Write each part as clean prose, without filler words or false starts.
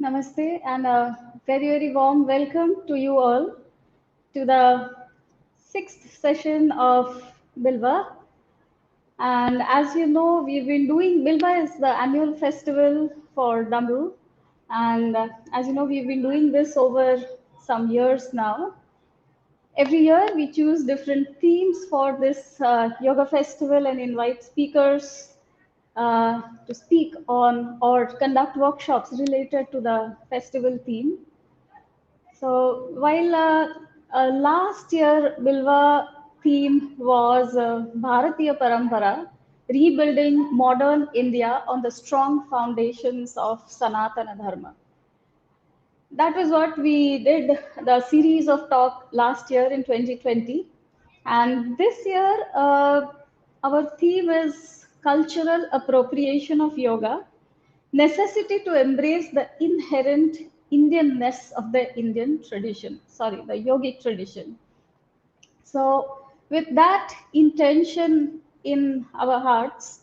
Namaste and a very warm welcome to you all to the sixth session of Bilva. And as you know, we've been doing Bilva is the annual festival for Damaru. And as you know, we've been doing this over some years now. Every year we choose different themes for this yoga festival and invite speakers to speak on or conduct workshops related to the festival theme. So while last year Bilva theme was Bharatiya Parampara, rebuilding modern India on the strong foundations of Sanatana Dharma. That was what we did the series of talk last year in 2020. And this year, our theme is cultural appropriation of yoga, necessity to embrace the inherent Indianness of the Indian tradition, the yogic tradition. So, with that intention in our hearts,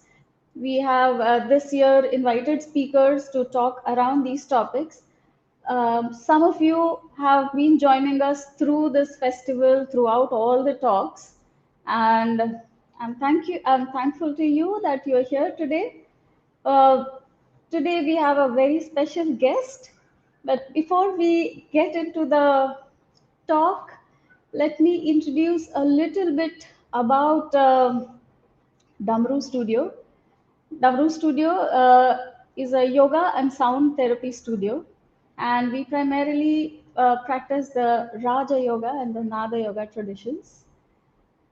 we have this year invited speakers to talk around these topics. Some of you have been joining us through this festival throughout all the talks, and I'm thankful to you that you're here today. Uh, Today we have a very special guest, but before we get into the talk, let me introduce a little bit about Damaru Studio. Damaru Studio is a yoga and sound therapy studio, and we primarily practice the Raja Yoga and the Nada Yoga traditions.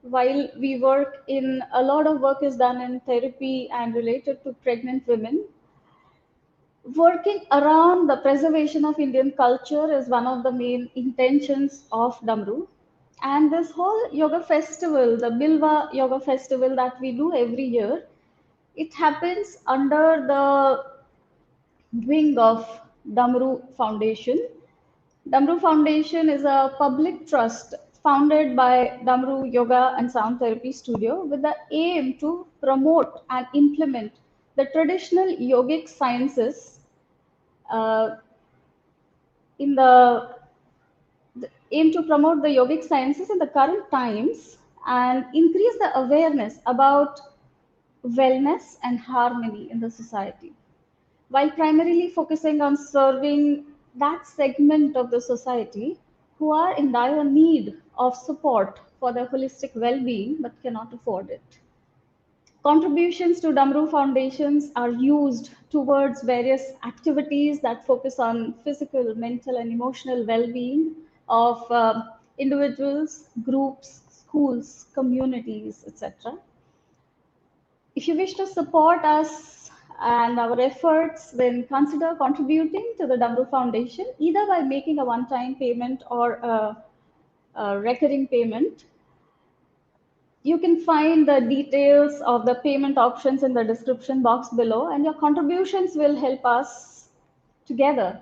While we work in a lot of work is done in therapy and related to pregnant women, working around the preservation of Indian culture is one of the main intentions of Damaru. And this whole yoga festival, the Bilva Yoga Festival that we do every year, it happens under the wing of Damaru Foundation. Damaru Foundation is a public trust founded by Damaru Yoga and Sound Therapy Studio with the aim to promote and implement the traditional yogic sciences uh, in the aim to promote the yogic sciences in the current times and increase the awareness about wellness and harmony in the society, while primarily focusing on serving that segment of the society who are in dire need of support for their holistic well-being but cannot afford it. Contributions to Damaru Foundations are used towards various activities that focus on physical, mental, and emotional well-being of individuals, groups, schools, communities, etc. If you wish to support us and our efforts, then consider contributing to the Damaru Foundation either by making a one-time payment or a recurring payment. You can find the details of the payment options in the description box below, and your contributions will help us together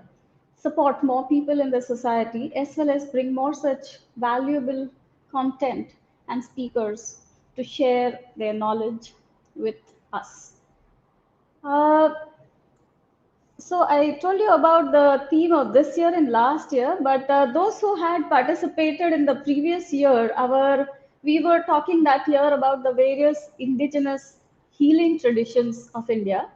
support more people in the society as well as bring more such valuable content and speakers to share their knowledge with us. So I told you about the theme of this year and last year, but those who had participated in the previous year, we were talking that year about the various indigenous healing traditions of India.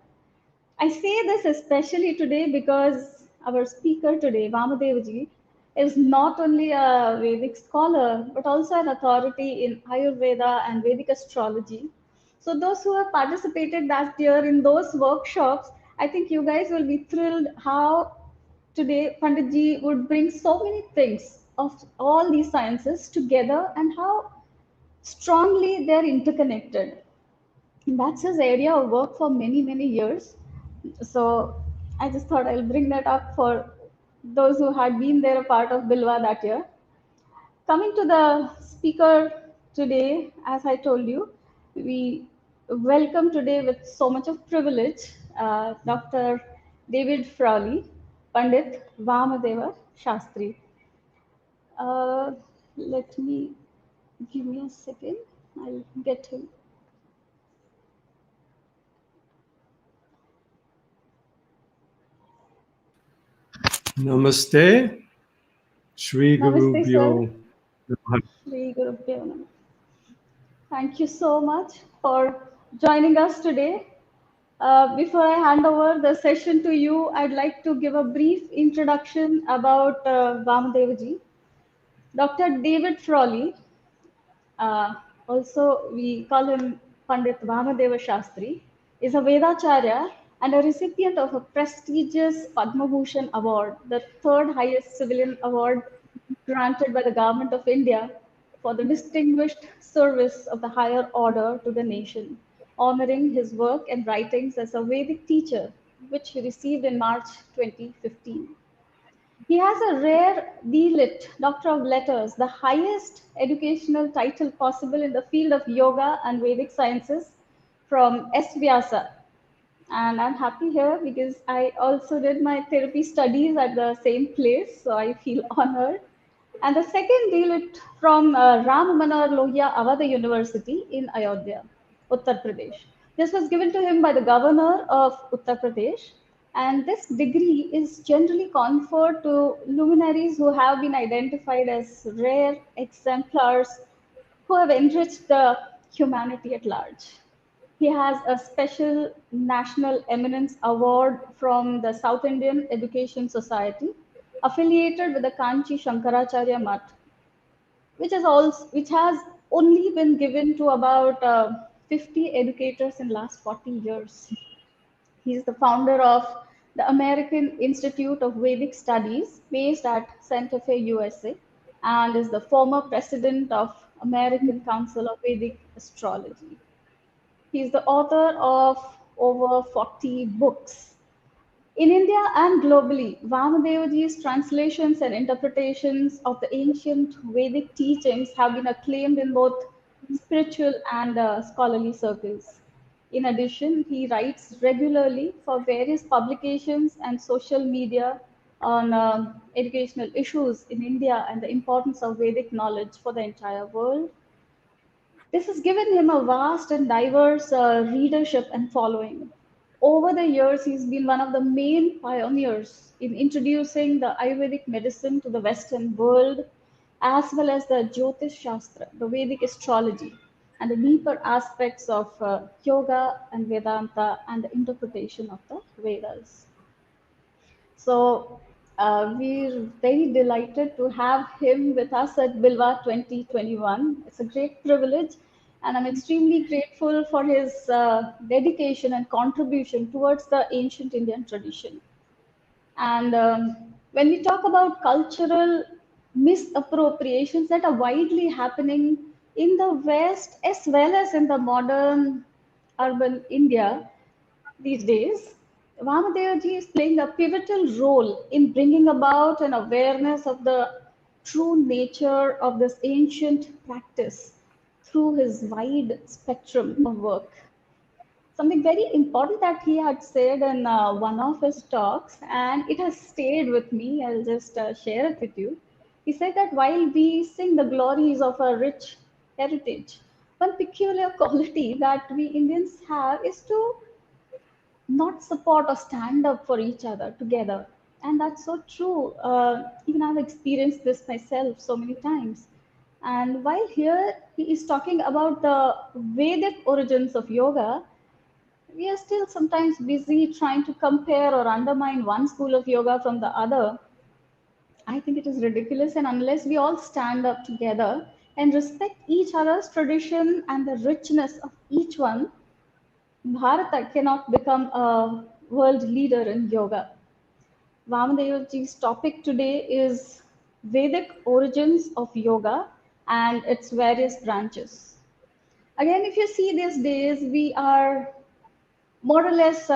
I say this especially today because our speaker today, Vamadevji, is not only a Vedic scholar, but also an authority in Ayurveda and Vedic astrology. So those who have participated that year in those workshops, I think you guys will be thrilled how today Panditji would bring so many things of all these sciences together and how strongly they're interconnected. That's his area of work for many years. So I just thought I'll bring that up for those who had been there a part of Bilva that year. Coming to the speaker today, as I told you, we welcome today with so much of privilege Dr. David Frawley, Pandit Vamadeva Shastri. Let me give me a second. I'll get him. Namaste, Shri Namaste, sir. Gurubhyo Namaha. Shri Gurubhyo Namaha. Thank you so much for joining us today. Before I hand over the session to you, I'd like to give a brief introduction about Vamadevaji. Dr. David Frawley, also we call him Pandit Vamadeva Shastri, is a Vedacharya and a recipient of a prestigious Padma Bhushan Award, the third highest civilian award granted by the Government of India for the distinguished service of the higher order to the nation, honoring his work and writings as a Vedic teacher, which he received in March 2015. He has a rare D.Lit, Doctor of Letters, the highest educational title possible in the field of yoga and Vedic sciences from S. Vyasa. And I'm happy here because I also did my therapy studies at the same place, so I feel honored. And the second D.Lit from Ram Manohar Lohia Awadh University in Ayodhya, Uttar Pradesh. This was given to him by the governor of Uttar Pradesh, and this degree is generally conferred to luminaries who have been identified as rare exemplars who have enriched the humanity at large. He has a special National Eminence Award from the South Indian Education Society, affiliated with the Kanchi Shankaracharya Math, which has only been given to about 50 educators in last 40 years. He is the founder of the American Institute of Vedic Studies based at Santa Fe, USA, and is the former president of American Council of Vedic Astrology. He is the author of over 40 books. In India and globally, Vamadevaji's translations and interpretations of the ancient Vedic teachings have been acclaimed in both spiritual and scholarly circles. In addition, he writes regularly for various publications and social media on educational issues in India and the importance of Vedic knowledge for the entire world. This has given him a vast and diverse readership and following. Over the years, he's been one of the main pioneers in introducing the Ayurvedic medicine to the Western world, as well as the Jyotish Shastra, the Vedic astrology, and the deeper aspects of yoga and Vedanta and the interpretation of the Vedas. So we're very delighted to have him with us at Bilva 2021. It's a great privilege, and I'm extremely grateful for his dedication and contribution towards the ancient Indian tradition. And when we talk about cultural misappropriations that are widely happening in the West as well as in the modern urban India, these days, Vamadevaji is playing a pivotal role in bringing about an awareness of the true nature of this ancient practice through his wide spectrum of work. Something very important that he had said in one of his talks, and it has stayed with me. I'll just share it with you. He said that while we sing the glories of a rich heritage, one peculiar quality that we Indians have is to not support or stand up for each other together. And that's so true. Even I've experienced this myself so many times. And while here he is talking about the Vedic origins of yoga, we are still sometimes busy trying to compare or undermine one school of yoga from the other. I think it is ridiculous. And unless we all stand up together and respect each other's tradition and the richness of each one, Bharata cannot become a world leader in yoga. Vamadevaji's topic today is Vedic origins of yoga and its various branches. Again, if you see these days, we are more or less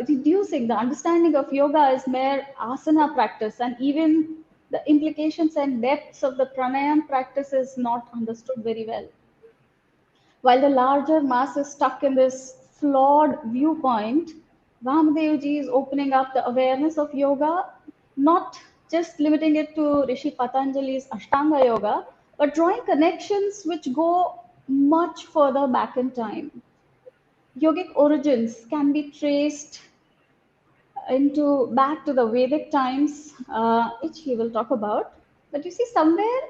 reducing the understanding of yoga as mere asana practice, and even the implications and depths of the pranayam practice is not understood very well. While the larger mass is stuck in this flawed viewpoint, Vamadev is opening up the awareness of yoga, not just limiting it to Rishi Patanjali's Ashtanga Yoga, but drawing connections which go much further back in time. Yogic origins can be traced back to the Vedic times, which we will talk about. But you see, somewhere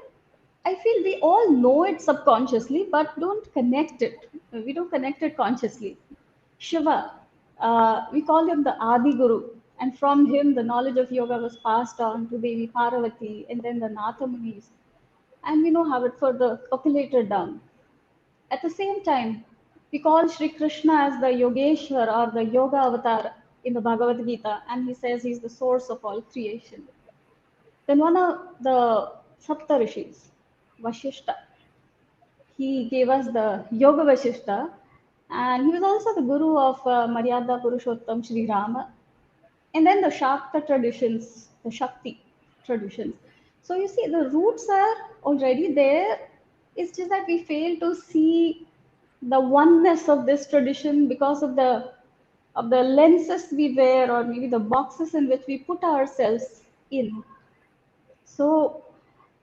I feel we all know it subconsciously, but don't connect it. We don't connect it consciously. Shiva, we call him the Adi Guru, and from him the knowledge of yoga was passed on to Devi Parvati and then the Natha Munis, and we know how it further percolated down. At the same time, we call Sri Krishna as the Yogeshwar or the Yoga Avatar in the Bhagavad Gita, and he says he's the source of all creation. Then one of the Sapta Rishis, Vashishta, he gave us the Yoga Vashishta, and he was also the guru of Maryada Purushottam Sri Rama, and then the Shakta traditions, the Shakti traditions. So you see, the roots are already there. It's just that we fail to see the oneness of this tradition because of the lenses we wear, or maybe the boxes in which we put ourselves in. So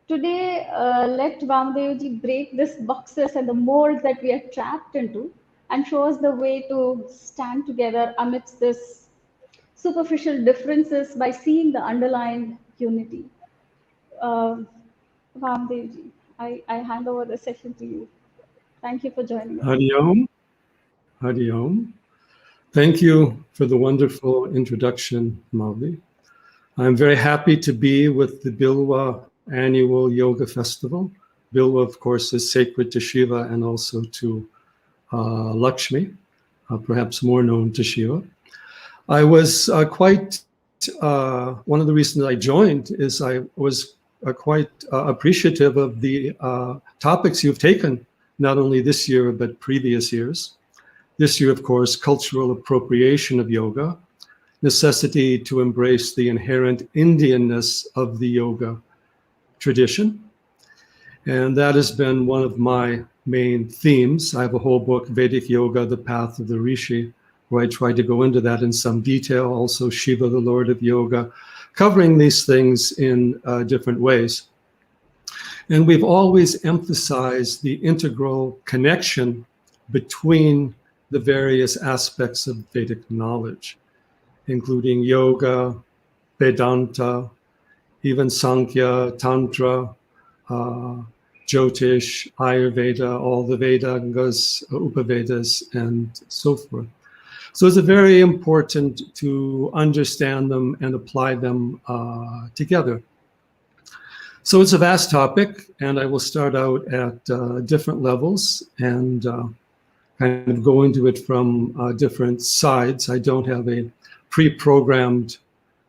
today, let Vamdevji break these boxes and the molds that we are trapped into and show us the way to stand together amidst this superficial differences by seeing the underlying unity. Vamdevji, I hand over the session to you. Thank you for joining us. Hari Om. Hari Om. Thank you for the wonderful introduction, Mauli. I'm very happy to be with the Bilva Annual Yoga Festival. Bilva, of course, is sacred to Shiva and also to Lakshmi, perhaps more known to Shiva. I was quite, one of the reasons I joined is I was quite appreciative of the topics you've taken, not only this year, but previous years. This year, of course, cultural appropriation of yoga, necessity to embrace the inherent Indianness of the yoga tradition. And that has been one of my main themes. I have a whole book, Vedic Yoga, The Path of the Rishi, where I try to go into that in some detail. Also Shiva, the Lord of Yoga, covering these things in different ways. And we've always emphasized the integral connection between the various aspects of Vedic knowledge, including yoga, Vedanta, even Sankhya, Tantra, Jyotish, Ayurveda, all the Vedangas, Upavedas, and so forth. So it's very important to understand them and apply them together. So it's a vast topic, and I will start out at different levels and kind of go into it from different sides. I don't have a pre-programmed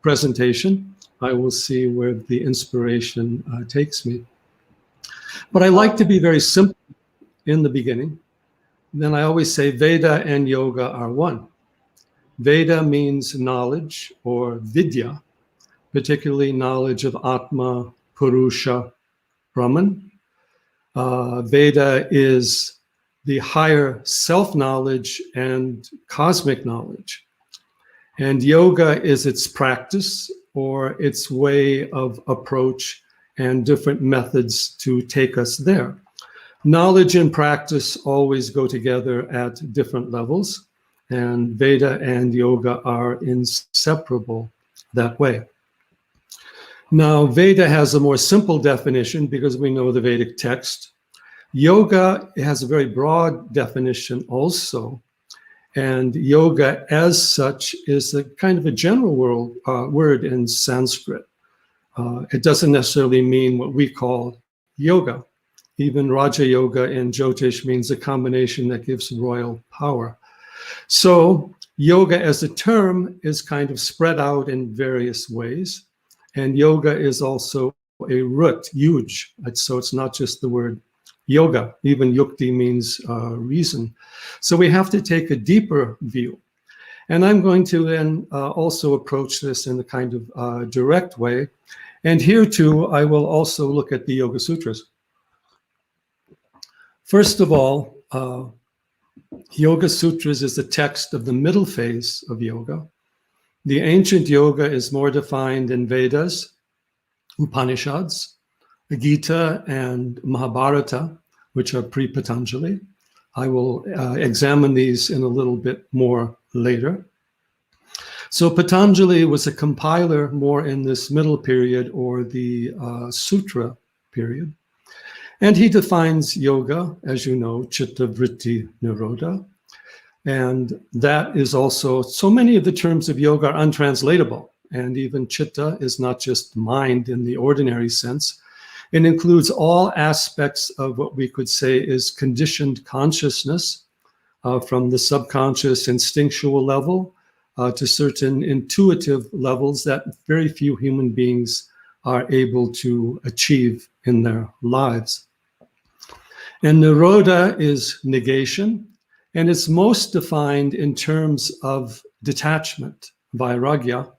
presentation. I will see where the inspiration takes me. But I like to be very simple in the beginning. Then I always say Veda and yoga are one. Veda means knowledge or vidya, particularly knowledge of Atma, Purusha, Brahman. Veda is the higher self-knowledge and cosmic knowledge. And yoga is its practice or its way of approach and different methods to take us there. Knowledge and practice always go together at different levels, and Veda and yoga are inseparable that way. Now, Veda has a more simple definition because we know the Vedic text. Yoga has a very broad definition also, and yoga as such is a kind of a general word in Sanskrit. It doesn't necessarily mean what we call yoga. Even Raja Yoga in Jyotish means a combination that gives royal power. So yoga as a term is kind of spread out in various ways. And yoga is also a root, huge. So it's not just the word yoga. Even yukti means reason. So we have to take a deeper view. And I'm going to then also approach this in a kind of direct way. And here too, I will also look at the Yoga Sutras. First of all, Yoga Sutras is the text of the middle phase of yoga. The ancient yoga is more defined in Vedas, Upanishads, the Gita and Mahabharata, which are pre-Patanjali. I will examine these in a little bit more later. So Patanjali was a compiler more in this middle period, or the sutra period. And he defines yoga, as you know, chitta vritti nirodha. And that is also, so many of the terms of yoga are untranslatable. And even chitta is not just mind in the ordinary sense. It includes all aspects of what we could say is conditioned consciousness, from the subconscious instinctual level to certain intuitive levels that very few human beings are able to achieve in their lives. And nirodha is negation, and it's most defined in terms of detachment, vairagya.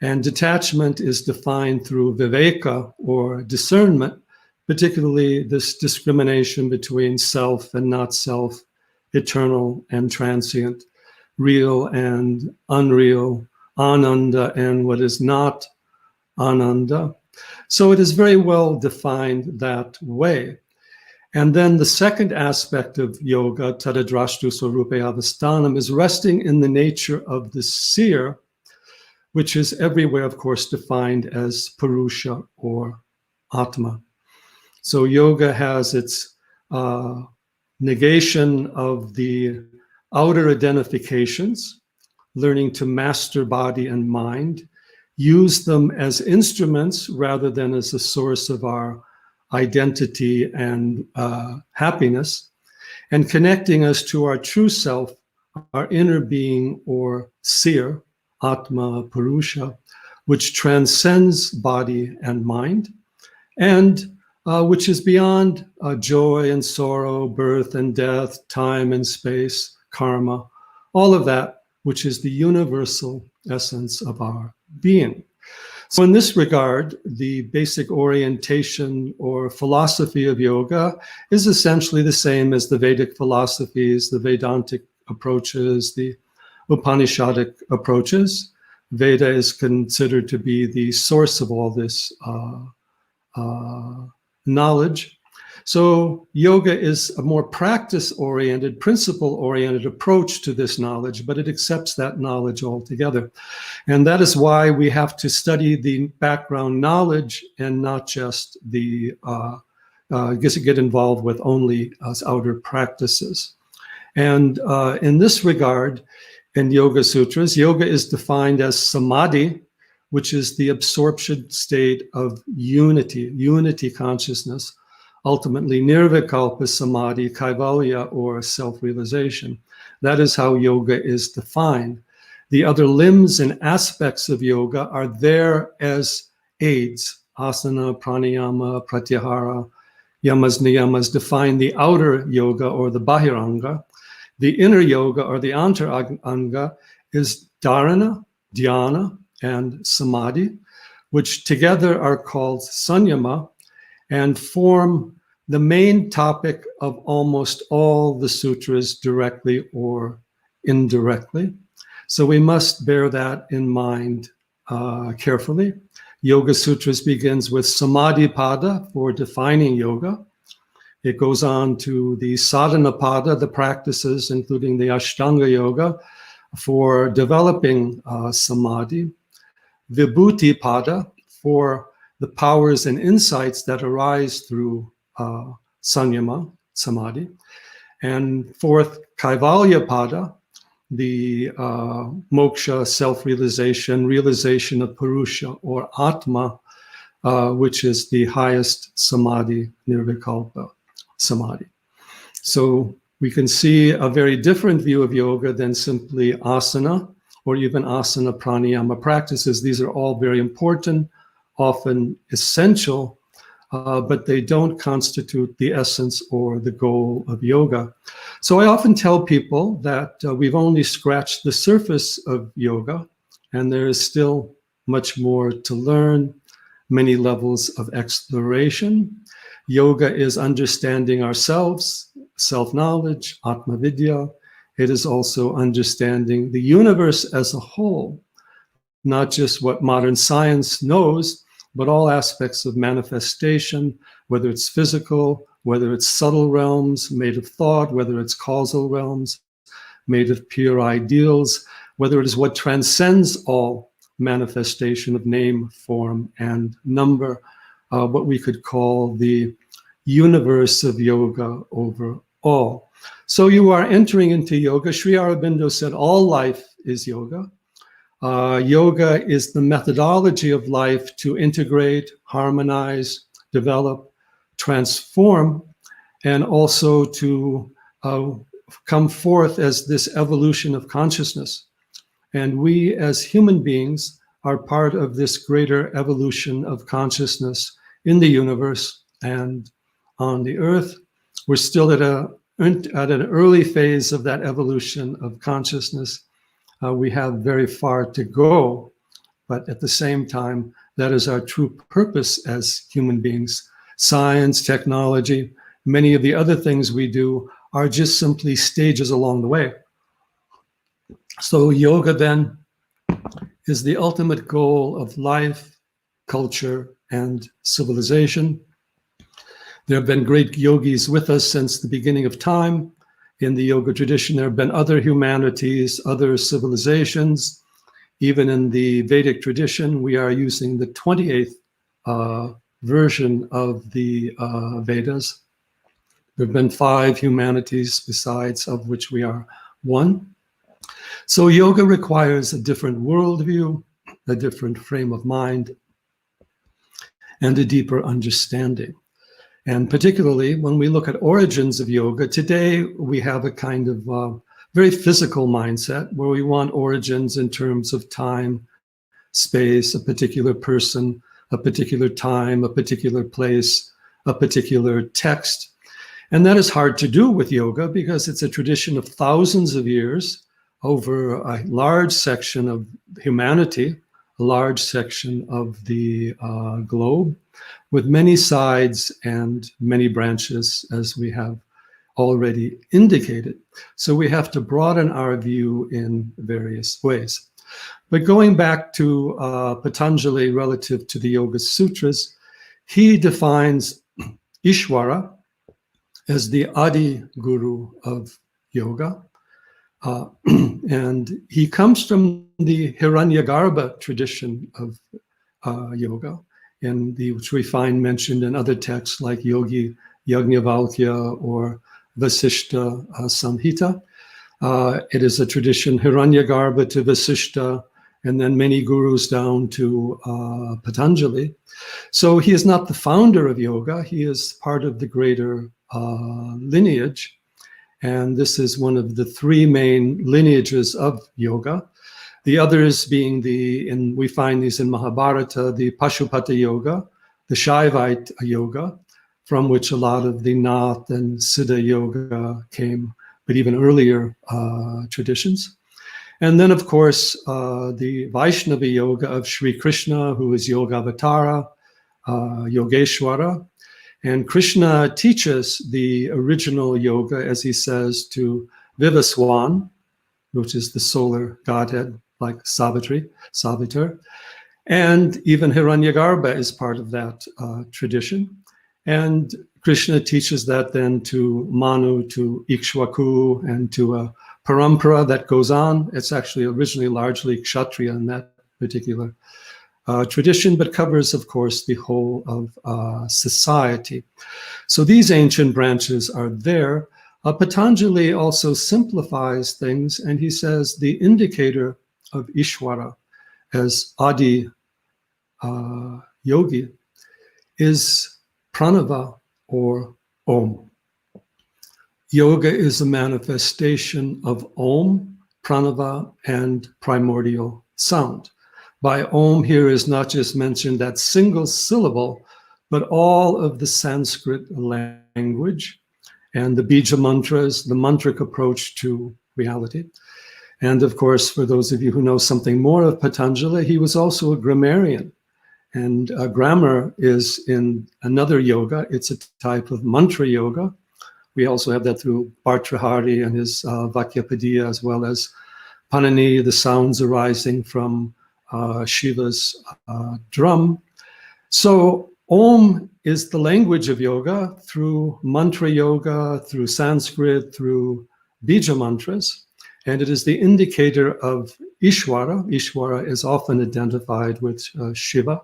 And detachment is defined through viveka, or discernment, particularly this discrimination between self and not self, eternal and transient, real and unreal, ananda and what is not ananda. So it is very well defined that way. And then the second aspect of yoga, tadadrashtu swarupe avasthanam, is resting in the nature of the seer, which is everywhere, of course, defined as Purusha or Atma. So yoga has its negation of the outer identifications, learning to master body and mind, use them as instruments rather than as a source of our identity and happiness, and connecting us to our true self, our inner being or seer, Atma, Purusha, which transcends body and mind, and which is beyond joy and sorrow, birth and death, time and space, karma, all of that, which is the universal essence of our being. So in this regard, the basic orientation or philosophy of yoga is essentially the same as the Vedic philosophies, the Vedantic approaches, the Upanishadic approaches. Veda is considered to be the source of all this knowledge. So yoga is a more practice-oriented, principle-oriented approach to this knowledge, but it accepts that knowledge altogether. And that is why we have to study the background knowledge and not just the, get involved with only outer practices. And in this regard, in Yoga Sutras, yoga is defined as samadhi, which is the absorption state of unity consciousness. Ultimately, nirvikalpa samadhi, kaivalya, or self-realization. That is how yoga is defined. The other limbs and aspects of yoga are there as aids. Asana, pranayama, pratyahara, yamas, niyamas define the outer yoga or the bahiranga. The inner yoga or the antaranga is dharana, dhyana, and samadhi, which together are called sanyama and form the main topic of almost all the sutras, directly or indirectly. So we must bear that in mind carefully. Yoga Sutras begins with Samadhi Pada for defining yoga. It goes on to the Sadhana Pada, the practices, including the Ashtanga Yoga, for developing Samadhi. Vibhuti Pada for the powers and insights that arise through sanyama, samadhi. And fourth, Kaivalya Pada, the moksha, self-realization, realization of Purusha or Atma, which is the highest samadhi, nirvikalpa samadhi. So we can see a very different view of yoga than simply asana or even asana pranayama practices. These are all very important, often essential, but they don't constitute the essence or the goal of yoga. So I often tell people that we've only scratched the surface of yoga, and there is still much more to learn, many levels of exploration. Yoga is understanding ourselves, self-knowledge, atma-vidya. It is also understanding the universe as a whole, not just what modern science knows, but all aspects of manifestation, whether it's physical, whether it's subtle realms made of thought, whether it's causal realms made of pure ideals, whether it is what transcends all manifestation of name, form, and number, what we could call the universe of yoga over all. So you are entering into yoga. Sri Aurobindo said all life is yoga. Yoga is the methodology of life to integrate, harmonize, develop, transform, and also to come forth as this evolution of consciousness. And we as human beings are part of this greater evolution of consciousness in the universe and on the earth. We're still at an early phase of that evolution of consciousness. We have very far to go, but at the same time, that is our true purpose as human beings. Science, technology, many of the other things we do are just simply stages along the way. So yoga then is the ultimate goal of life, culture, and civilization. There have been great yogis with us since the beginning of time. In the yoga tradition, there have been other humanities, other civilizations. Even in the Vedic tradition, we are using the 28th version of the Vedas. There have been 5 humanities besides, of which we are one. So yoga requires a different worldview, a different frame of mind, and a deeper understanding. And particularly when we look at origins of yoga, today we have a kind of very physical mindset where we want origins in terms of time, space, a particular person, a particular time, a particular place, a particular text. And that is hard to do with yoga because it's a tradition of thousands of years over a large section of humanity, a large section of the globe, with many sides and many branches, as we have already indicated. So we have to broaden our view in various ways. But going back to Patanjali relative to the Yoga Sutras, he defines Ishvara as the Adi Guru of yoga. And he comes from the Hiranyagarbha tradition of yoga, which we find mentioned in other texts like Yogi Yajnavalkya or Vasishta Samhita. It is a tradition, Hiranyagarbha to Vasishta, and then many gurus down to Patanjali. So he is not the founder of yoga, he is part of the greater lineage. And this is one of the 3 main lineages of yoga. The others being we find these in Mahabharata, the Pashupata Yoga, the Shaivite Yoga, from which a lot of the Nath and Siddha Yoga came, but even earlier traditions. And then, of course, the Vaishnava Yoga of Sri Krishna, who is Yogavatara, Yogeshwara. And Krishna teaches the original yoga, as he says, to Vivaswan, which is the solar godhead, like Savitri, Savitar. And even Hiranyagarbha is part of that tradition. And Krishna teaches that then to Manu, to Ikshvaku, and to a parampara that goes on. It's actually originally largely Kshatriya in that particular tradition, but covers, of course, the whole of society. So these ancient branches are there. Patanjali also simplifies things, and he says the indicator of Ishvara as Adi Yogi is pranava or Om. Yoga is a manifestation of Om, pranava, and primordial sound. By Om here is not just mentioned that single syllable, but all of the Sanskrit language and the bija mantras, the mantric approach to reality. And of course, for those of you who know something more of Patanjali, he was also a grammarian. And grammar is in another yoga. It's a type of mantra yoga. We also have that through Bhartrahari and his Vakyapadiya, as well as Panini, the sounds arising from Shiva's drum. So Om is the language of yoga through mantra yoga, through Sanskrit, through bija mantras. and it is the indicator of Ishvara. Ishvara is often identified with Shiva.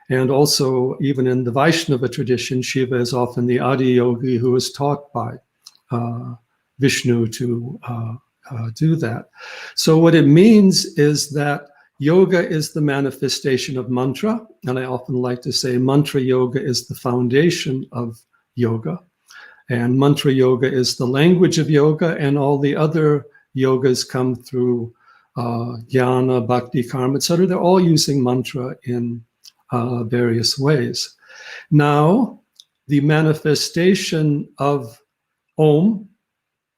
And also, even in the Vaishnava tradition, Shiva is often the Adi Yogi who is taught by Vishnu to do that. So what it means is that yoga is the manifestation of mantra. And I often like to say mantra yoga is the foundation of yoga. And mantra yoga is the language of yoga, and all the other yogas come through jnana, bhakti, karma, etc. They're all using mantra in various ways. Now, the manifestation of Om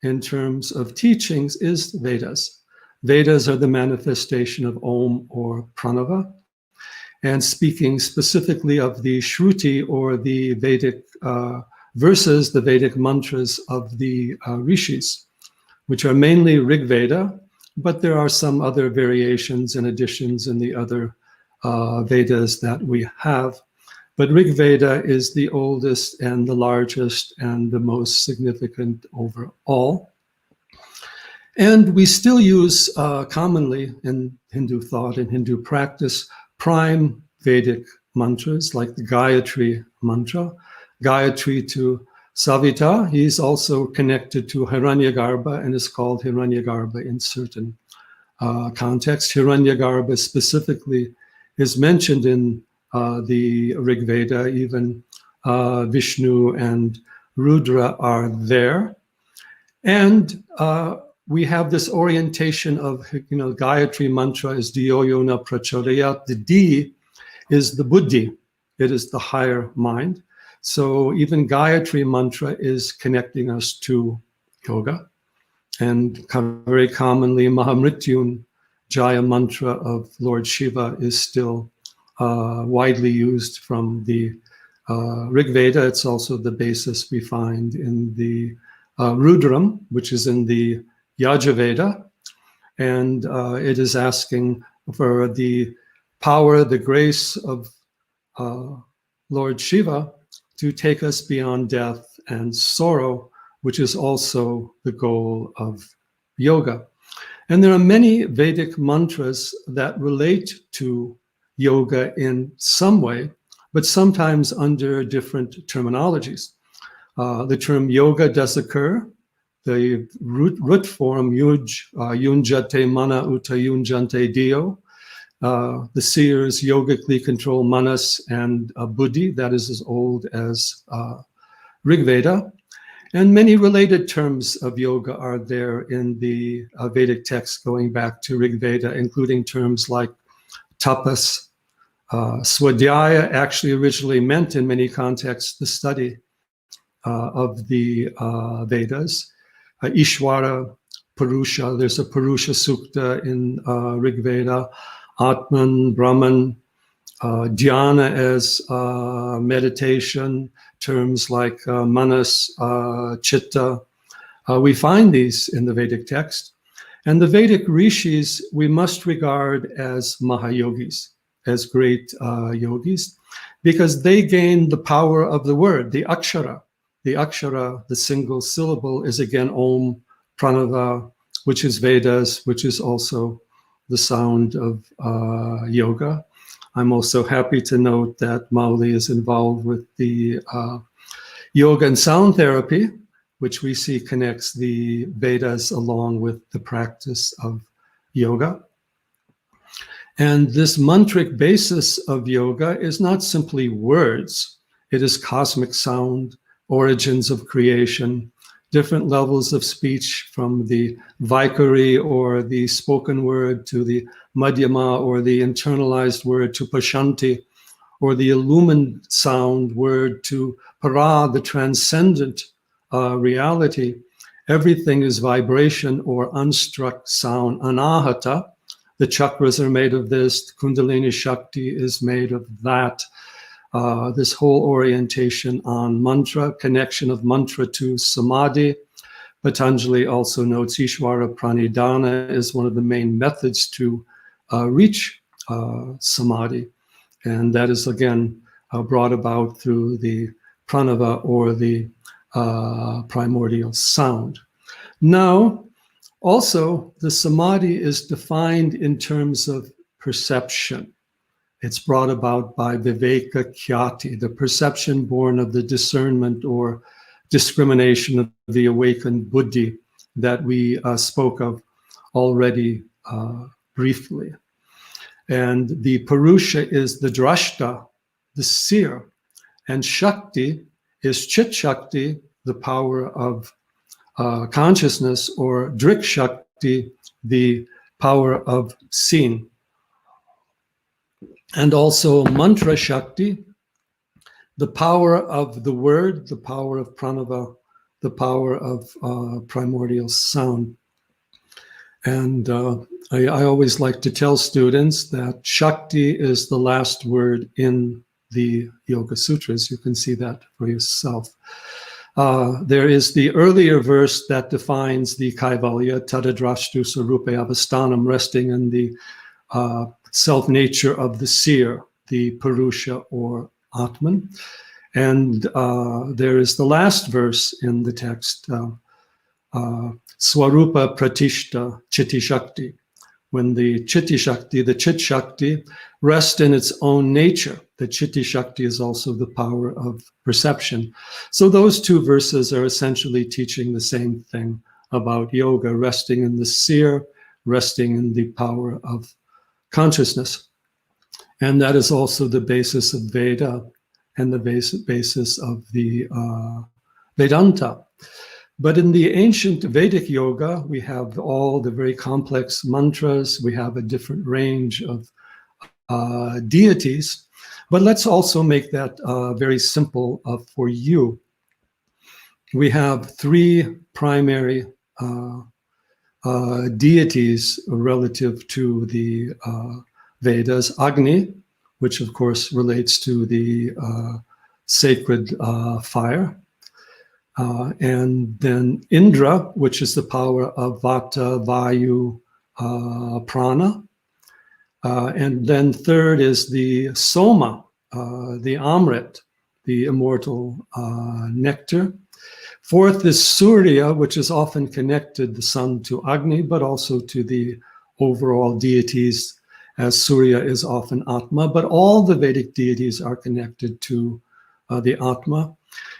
in terms of teachings is Vedas. Vedas are the manifestation of Om or Pranava. And speaking specifically of the Shruti or the Vedic verses, the Vedic mantras of the rishis, which are mainly Rig Veda, but there are some other variations and additions in the other Vedas that we have. But Rig Veda is the oldest and the largest and the most significant overall. And we still use commonly in Hindu thought and Hindu practice prime Vedic mantras like the Gayatri mantra. Gayatri to Savita, he's also connected to Hiranyagarbha and is called Hiranyagarbha in certain contexts. Hiranyagarbha specifically is mentioned in the Rig Veda, even Vishnu and Rudra are there. And we have this orientation of, Gayatri mantra is Diyoyona Prachodayat. The D is the buddhi, it is the higher mind. So even Gayatri mantra is connecting us to yoga. And very commonly, Mahamrityunjaya mantra of Lord Shiva is still widely used from the Rig Veda. It's also the basis we find in the Rudram, which is in the Yajurveda. And it is asking for the power, the grace of Lord Shiva to take us beyond death and sorrow, which is also the goal of yoga. And there are many Vedic mantras that relate to yoga in some way, but sometimes under different terminologies. The term yoga does occur. The root form, yunjate mana uta yunjante dio. The seers yogically control manas and buddhi, that is as old as Rig Veda. And many related terms of yoga are there in the Vedic texts going back to Rig Veda, including terms like tapas. Swadhyaya actually originally meant in many contexts the study of the Vedas. Ishvara, Purusha, there's a Purusha Sukta in Rig Veda. Atman, Brahman, dhyana as meditation, terms like manas, chitta. We find these in the Vedic text. And the Vedic rishis we must regard as Mahayogis, as great yogis, because they gain the power of the word, the akshara. The akshara, the single syllable, is again Om, Pranava, which is Vedas, which is also the sound of yoga. I'm also happy to note that Mauli is involved with the yoga and sound therapy, which we see connects the Vedas along with the practice of yoga. And this mantric basis of yoga is not simply words. It is cosmic sound, origins of creation, different levels of speech from the Vaikari or the spoken word to the Madhyama or the internalized word to Pashanti, or the illumined sound word to Para, the transcendent reality. Everything is vibration or unstruck sound. Anahata, the chakras are made of this. Kundalini Shakti is made of that. This whole orientation on mantra, connection of mantra to samadhi. Patanjali also notes Ishvara Pranidhana is one of the main methods to reach samadhi. And that is again brought about through the pranava or the primordial sound. Now, Also, the samadhi is defined in terms of perception. It's brought about by viveka khyati, the perception born of the discernment or discrimination of the awakened buddhi that we spoke of already briefly. And the purusha is the drashta, the seer, and shakti is chit shakti, the power of consciousness, or drik shakti, the power of seeing. And also mantra shakti, the power of the word, the power of pranava, the power of primordial sound. And I always like to tell students that Shakti is the last word in the Yoga Sutras. You can see that for yourself. There is the earlier verse that defines the Kaivalya, Tadadrashtu Sarupe Avasthanam, resting in the self-nature of the seer, the Purusha or Atman. And there is the last verse in the text, Swarupa Pratishta Chitti Shakti, when the Chitti Shakti, the Chit Shakti, rests in its own nature. The Chitti Shakti is also the power of perception. So those two verses are essentially teaching the same thing about yoga, resting in the seer, resting in the power of consciousness. And that is also the basis of Veda and the basis of the Vedanta. But in the ancient Vedic yoga, we have all the very complex mantras. We have a different range of deities. But let's also make that very simple for you. We have three primary deities relative to the Vedas. Agni, which of course relates to the sacred fire. And then Indra, which is the power of Vata, Vayu, Prana. And then third is the Soma, the Amrit, the immortal nectar. Fourth is Surya, which is often connected, the sun, to Agni, but also to the overall deities, as Surya is often Atma. But all the Vedic deities are connected to the Atma.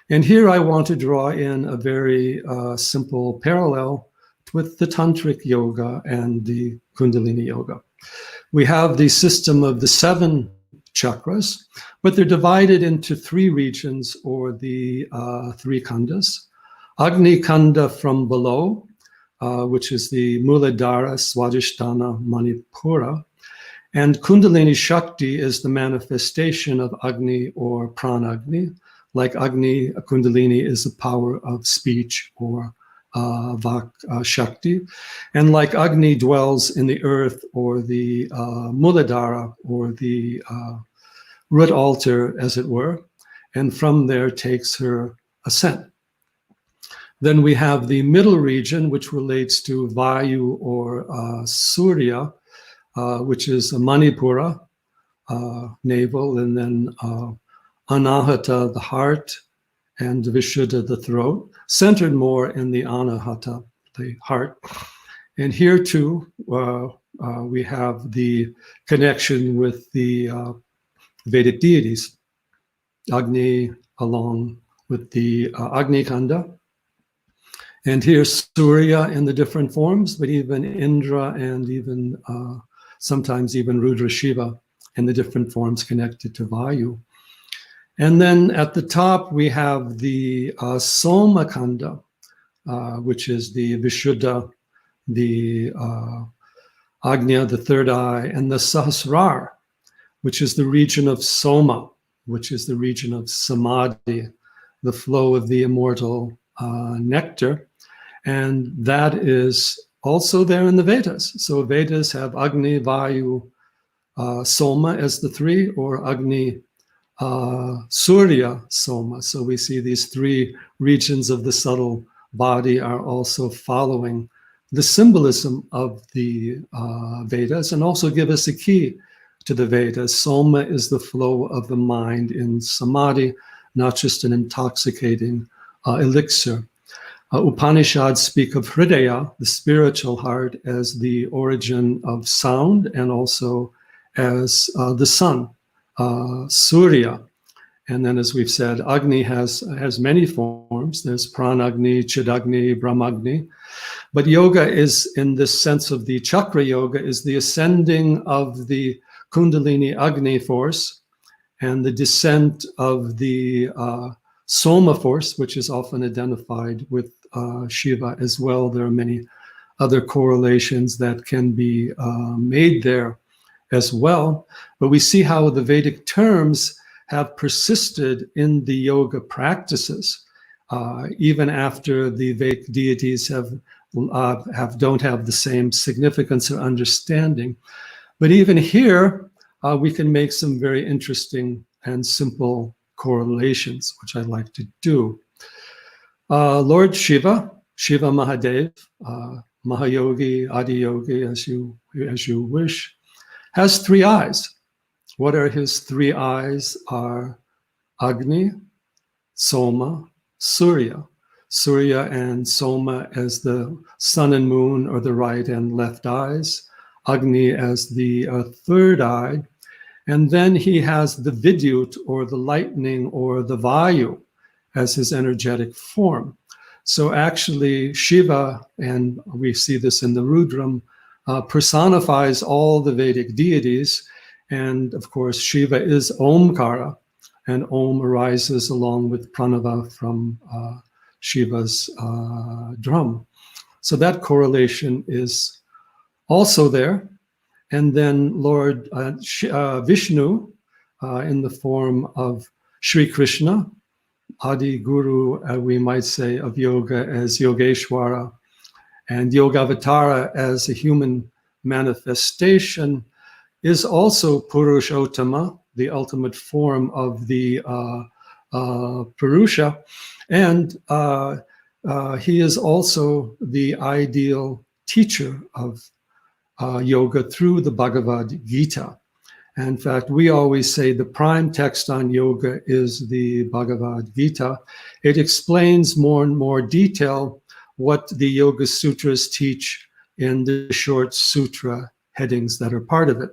And here I want to draw in a very simple parallel with the Tantric yoga and the Kundalini yoga. We have the system of the 7 chakras, but they're divided into 3 regions, or the 3 khandas. Agni Khanda from below, which is the Muladhara, Swadhisthana, Manipura. And Kundalini Shakti is the manifestation of Agni or Pranagni. Like Agni, Kundalini is the power of speech or Vak Shakti. And like Agni dwells in the earth, or the Muladhara, or the root altar, as it were, and from there takes her ascent. Then we have the middle region, which relates to Vayu or Surya, which is Manipura, navel, and then Anahata, the heart, and Vishuddha, the throat, centered more in the Anahata, the heart. And here too, we have the connection with the Vedic deities, Agni along with the Agni Khanda. And here's Surya in the different forms, but even Indra and even sometimes even Rudra Shiva in the different forms connected to Vayu. And then at the top, we have the Soma Khanda, which is the Vishuddha, the Agnya, the third eye, and the Sahasrar, which is the region of Soma, which is the region of Samadhi, the flow of the immortal nectar. And that is also there in the Vedas. So Vedas have Agni, Vayu, Soma as the 3, or Agni, Surya, Soma. So we see these 3 regions of the subtle body are also following the symbolism of the Vedas, and also give us a key to the Vedas. Soma is the flow of the mind in Samadhi, not just an intoxicating elixir. Upanishads speak of Hridaya, the spiritual heart, as the origin of sound and also as the sun, Surya. And then, as we've said, Agni has many forms. There's Pranagni, Chidagni, Brahmagni. But yoga is, in this sense of the chakra yoga, is the ascending of the Kundalini Agni force and the descent of the Soma force, which is often identified with Shiva as well. There are many other correlations that can be made there as well. But we see how the Vedic terms have persisted in the yoga practices, even after the Vedic deities don't have the same significance or understanding. But even here, we can make some very interesting and simple correlations, which I'd like to do. Lord Shiva, Shiva Mahadev, Mahayogi, Adiyogi, as you wish, has three eyes. What are his three eyes? Are Agni, Soma, Surya. Surya and Soma as the sun and moon or the right and left eyes. Agni as the third eye. And then he has the Vidyut, or the lightning, or the Vayu as his energetic form. So actually Shiva, and we see this in the Rudram, personifies all the Vedic deities. And of course, Shiva is Omkara, and Om arises along with Pranava from Shiva's drum. So that correlation is also there. And then Lord Vishnu, in the form of Sri Krishna, Adi Guru, we might say, of yoga as Yogeshwara, and Yogavatara as a human manifestation, is also Purushottama, the ultimate form of the Purusha. And he is also the ideal teacher of yoga through the Bhagavad Gita. In fact, we always say the prime text on yoga is the Bhagavad Gita. It explains more and more detail what the Yoga Sutras teach in the short sutra headings that are part of it.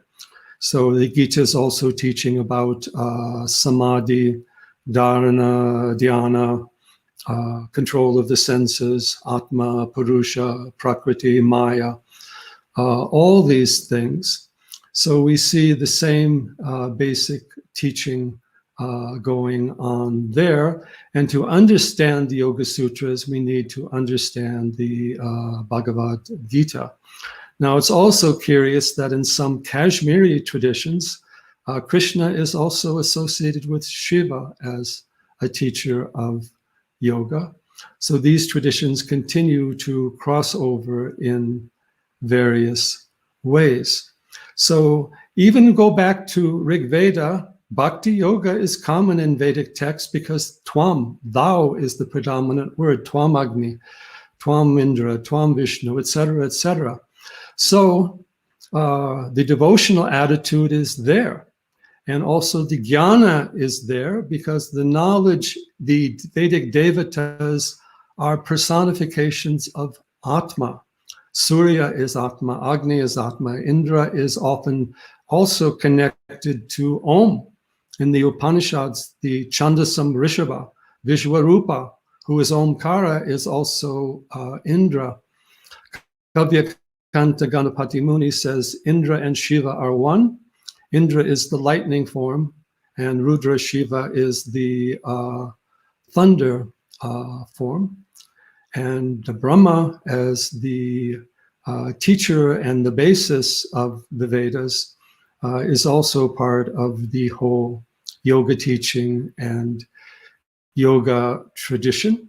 So the Gita is also teaching about samadhi, dharana, dhyana, control of the senses, atma, purusha, prakriti, maya, all these things. So we see the same basic teaching going on there. And to understand the Yoga Sutras, we need to understand the Bhagavad Gita. Now, it's also curious that in some Kashmiri traditions, Krishna is also associated with Shiva as a teacher of yoga. So these traditions continue to cross over in various ways. So even go back to Rig Veda, Bhakti Yoga is common in Vedic texts because Tvam, thou, is the predominant word, Tvam Agni, Tvam Indra, Tvam Vishnu, etc., etc. So the devotional attitude is there. And also the jnana is there because the knowledge, the Vedic devatas are personifications of Atma. Surya is Atma, Agni is Atma, Indra is often also connected to Om. In the Upanishads, the Chandasam Rishabha, Vishwarupa, who is Omkara, is also Indra. Kavya Kanta Ganapati Muni says Indra and Shiva are one. Indra is the lightning form, and Rudra Shiva is the thunder form. And Brahma, as the teacher and the basis of the Vedas, is also part of the whole yoga teaching and yoga tradition.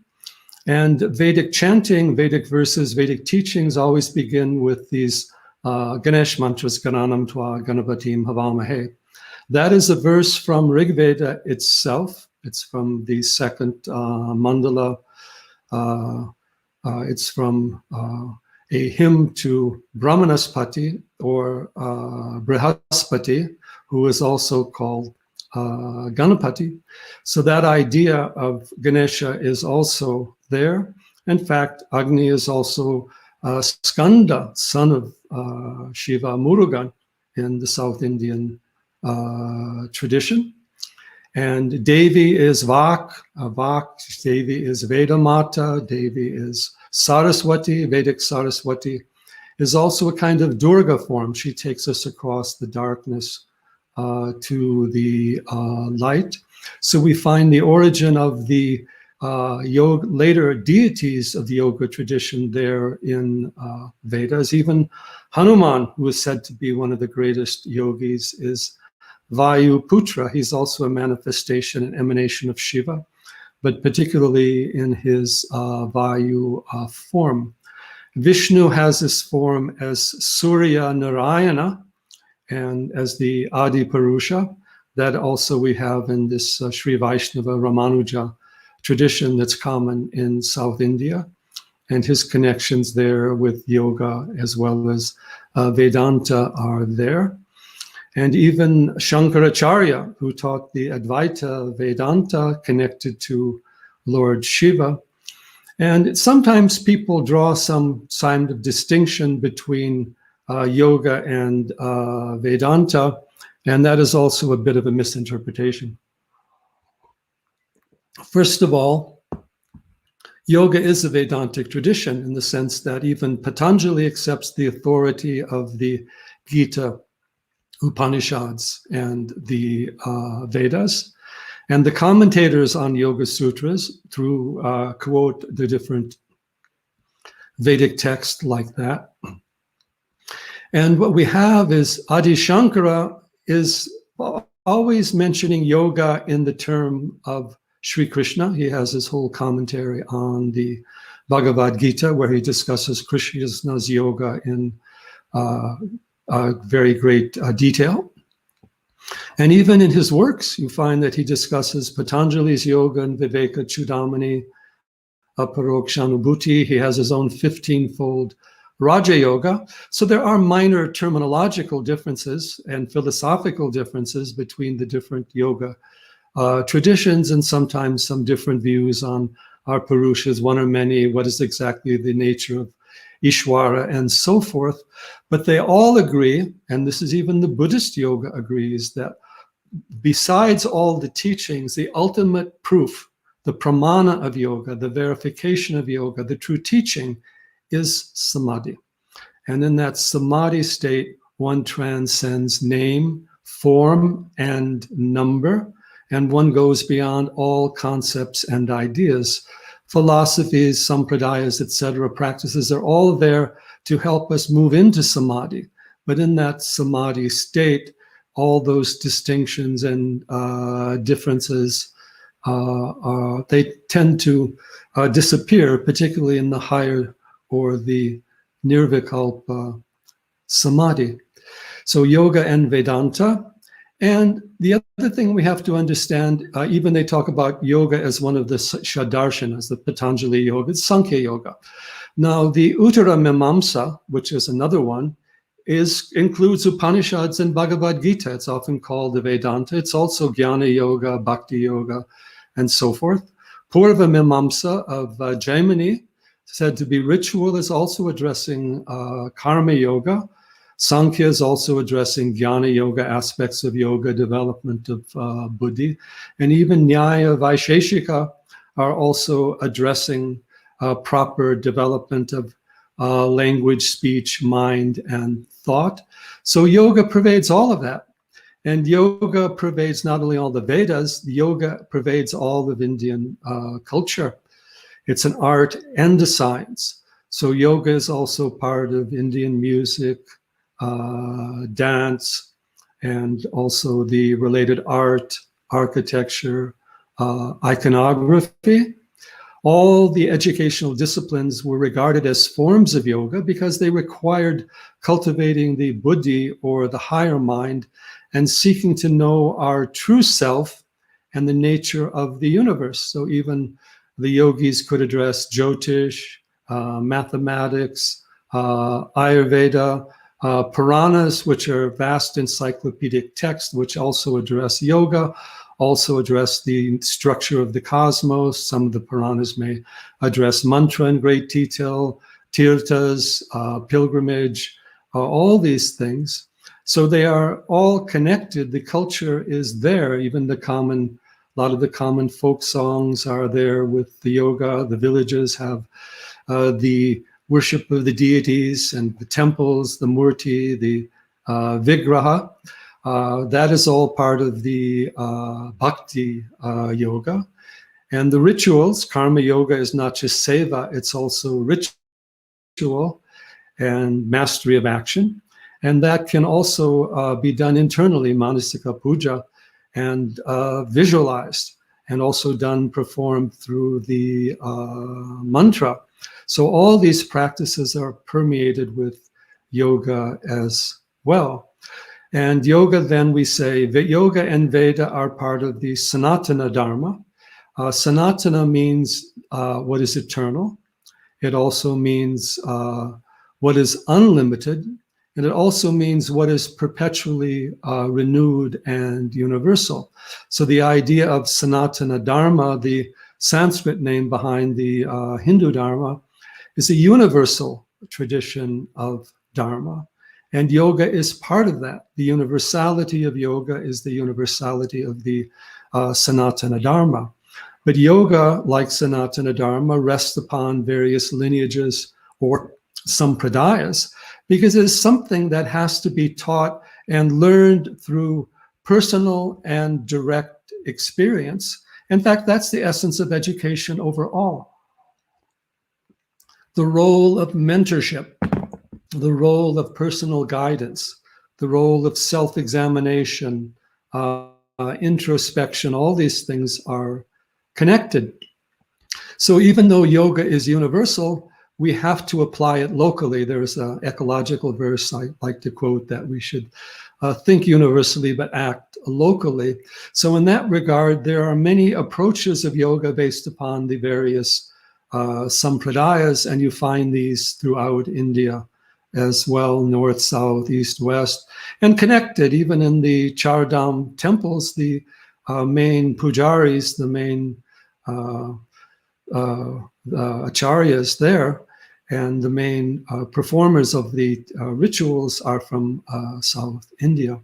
And Vedic chanting, Vedic verses, Vedic teachings always begin with these Ganesh mantras, Gananam Tva Ganapatim Havamahe. That is a verse from Rig Veda itself. It's from the second mandala. It's from a hymn to Brahmanaspati, or Brihaspati, who is also called Ganapati. So that idea of Ganesha is also there. In fact, Agni is also Skanda, son of Shiva Murugan in the South Indian tradition. And Devi is Devi is Vedamata, Devi is Saraswati, Vedic Saraswati is also a kind of Durga form. She takes us across the darkness to the light. So we find the origin of the yoga, later deities of the yoga tradition there in Vedas. Even Hanuman, who is said to be one of the greatest yogis, is Vayu-putra. He's also a manifestation and emanation of Shiva, but particularly in his Vayu form. Vishnu has this form as Surya Narayana and as the Adi Purusha. That also we have in this Sri Vaishnava Ramanuja tradition that's common in South India, and his connections there with yoga as well as Vedanta are there. And even Shankaracharya, who taught the Advaita Vedanta, connected to Lord Shiva. And sometimes people draw some kind of distinction between yoga and Vedanta, and that is also a bit of a misinterpretation. First of all, yoga is a Vedantic tradition in the sense that even Patanjali accepts the authority of the Gita, Upanishads, and the Vedas. And the commentators on Yoga Sutras quote the different Vedic texts like that. And what we have is Adi Shankara is always mentioning yoga in the term of Sri Krishna. He has his whole commentary on the Bhagavad Gita where he discusses Krishna's yoga in very great detail. And even in his works, you find that he discusses Patanjali's yoga and Viveka Chudamani, Aparokshanubhuti. He has his own 15-fold Raja Yoga. So there are minor terminological differences and philosophical differences between the different yoga traditions, and sometimes some different views on our Purushas, one or many, what is exactly the nature of Ishwara, and so forth. But they all agree, and this is even the Buddhist yoga agrees, that besides all the teachings, the ultimate proof, the pramana of yoga, the verification of yoga, the true teaching is samadhi. And in that samadhi state, one transcends name, form, and number, and one goes beyond all concepts and ideas. Philosophies, sampradayas, etc., practices are all there to help us move into samadhi. But in that samadhi state, all those distinctions and differences, they tend to disappear, particularly in the higher or the nirvikalpa samadhi. So yoga and Vedanta. And the other thing we have to understand, even they talk about yoga as one of the Shadarshanas, the Patanjali yoga, it's Sankhya yoga. Now the Uttara Mimamsa, which is another one, includes Upanishads and Bhagavad Gita. It's often called the Vedanta. It's also Jnana Yoga, Bhakti Yoga, and so forth. Purva Mimamsa of Jaimini, said to be ritual, is also addressing Karma Yoga. Sankhya is also addressing Jnana Yoga, aspects of yoga, development of buddhi. And even Nyaya Vaisheshika are also addressing proper development of language, speech, mind, and thought. So yoga pervades all of that. And yoga pervades not only all the Vedas, yoga pervades all of Indian culture. It's an art and a science. So yoga is also part of Indian music, dance, and also the related art, architecture, iconography. All the educational disciplines were regarded as forms of yoga because they required cultivating the buddhi, or the higher mind, and seeking to know our true self and the nature of the universe. So even the yogis could address Jyotish, mathematics, Ayurveda, Puranas, which are vast encyclopedic texts which also address yoga. also address the structure of the cosmos. Some of the Puranas may address mantra in great detail, tirthas, pilgrimage, all these things. So they are all connected. The culture is there. Even a lot of the common folk songs are there with the yoga. The villages have the worship of the deities and the temples, the murti, the vigraha. That is all part of the bhakti yoga. And the rituals, karma yoga is not just seva, it's also ritual and mastery of action. And that can also be done internally, manasika puja, and visualized, and also performed through the mantra. So all these practices are permeated with yoga as well. And yoga, then we say, yoga and Veda are part of the Sanatana Dharma. Sanatana means what is eternal. It also means what is unlimited. And it also means what is perpetually renewed and universal. So the idea of Sanatana Dharma, the Sanskrit name behind the Hindu Dharma, is a universal tradition of Dharma. And yoga is part of that. The universality of yoga is the universality of the Sanatana Dharma. But yoga, like Sanatana Dharma, rests upon various lineages or sampradayas, because it is something that has to be taught and learned through personal and direct experience. In fact, that's the essence of education overall. The role of mentorship, the role of personal guidance, the role of self-examination, introspection, all these things are connected. So even though yoga is universal, we have to apply it locally. There's an ecological verse I like to quote that we should think universally but act locally. So in that regard, there are many approaches of yoga based upon the various sampradayas, and you find these throughout India as well, north, south, east, west, and connected. Even in the Char Dham temples, the main pujaris, the main acharyas there, and the main performers of the rituals are from South India.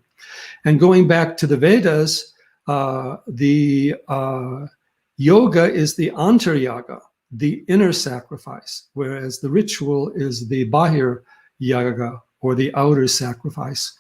And going back to the Vedas, the yoga is the antaryaga, the inner sacrifice, whereas the ritual is the bahir yaga, or the outer sacrifice.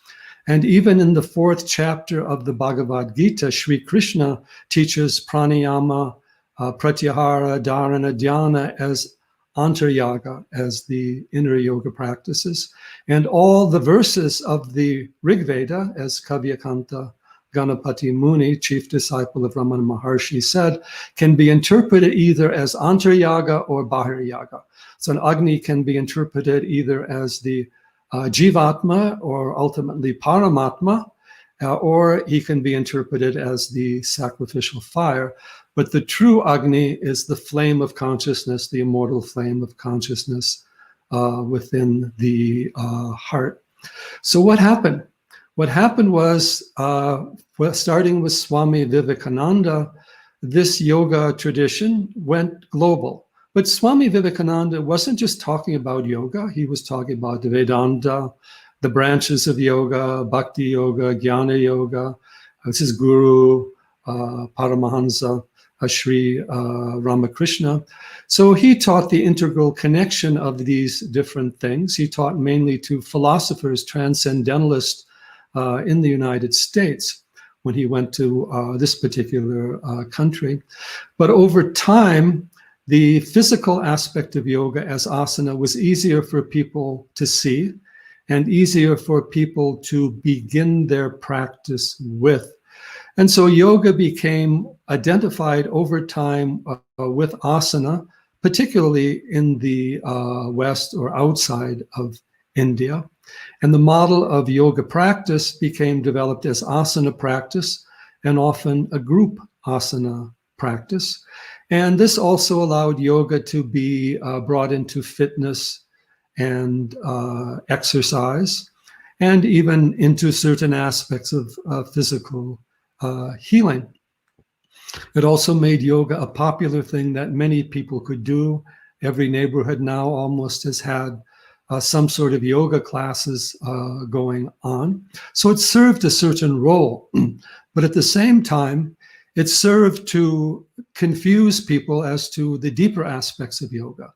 And even in the 4th chapter of the Bhagavad Gita, Sri Krishna teaches pranayama, pratyahara, dharana, dhyana as antaryaga, as the inner yoga practices. And all the verses of the Rig Veda, as Kavyakanta Ganapati Muni, chief disciple of Ramana Maharshi, said, can be interpreted either as antaryaga or bahir yaga. So an Agni can be interpreted either as the Jivatma or ultimately Paramatma, or he can be interpreted as the sacrificial fire. But the true Agni is the flame of consciousness, the immortal flame of consciousness within the heart. So what happened? What happened was, starting with Swami Vivekananda, this yoga tradition went global. But Swami Vivekananda wasn't just talking about yoga. He was talking about the Vedanta, the branches of yoga, Bhakti Yoga, Jnana Yoga. This is Guru, Paramahansa, Sri Ramakrishna. So he taught the integral connection of these different things. He taught mainly to philosophers, transcendentalists in the United States when he went to this particular country. But over time, the physical aspect of yoga as asana was easier for people to see and easier for people to begin their practice with. And so yoga became identified over time with asana, particularly in the West or outside of India. And the model of yoga practice became developed as asana practice, and often a group asana practice. And this also allowed yoga to be brought into fitness and exercise, and even into certain aspects of physical healing. It also made yoga a popular thing that many people could do. Every neighborhood now almost has had some sort of yoga classes going on. So it served a certain role, but at the same time, it served to confuse people as to the deeper aspects of yoga.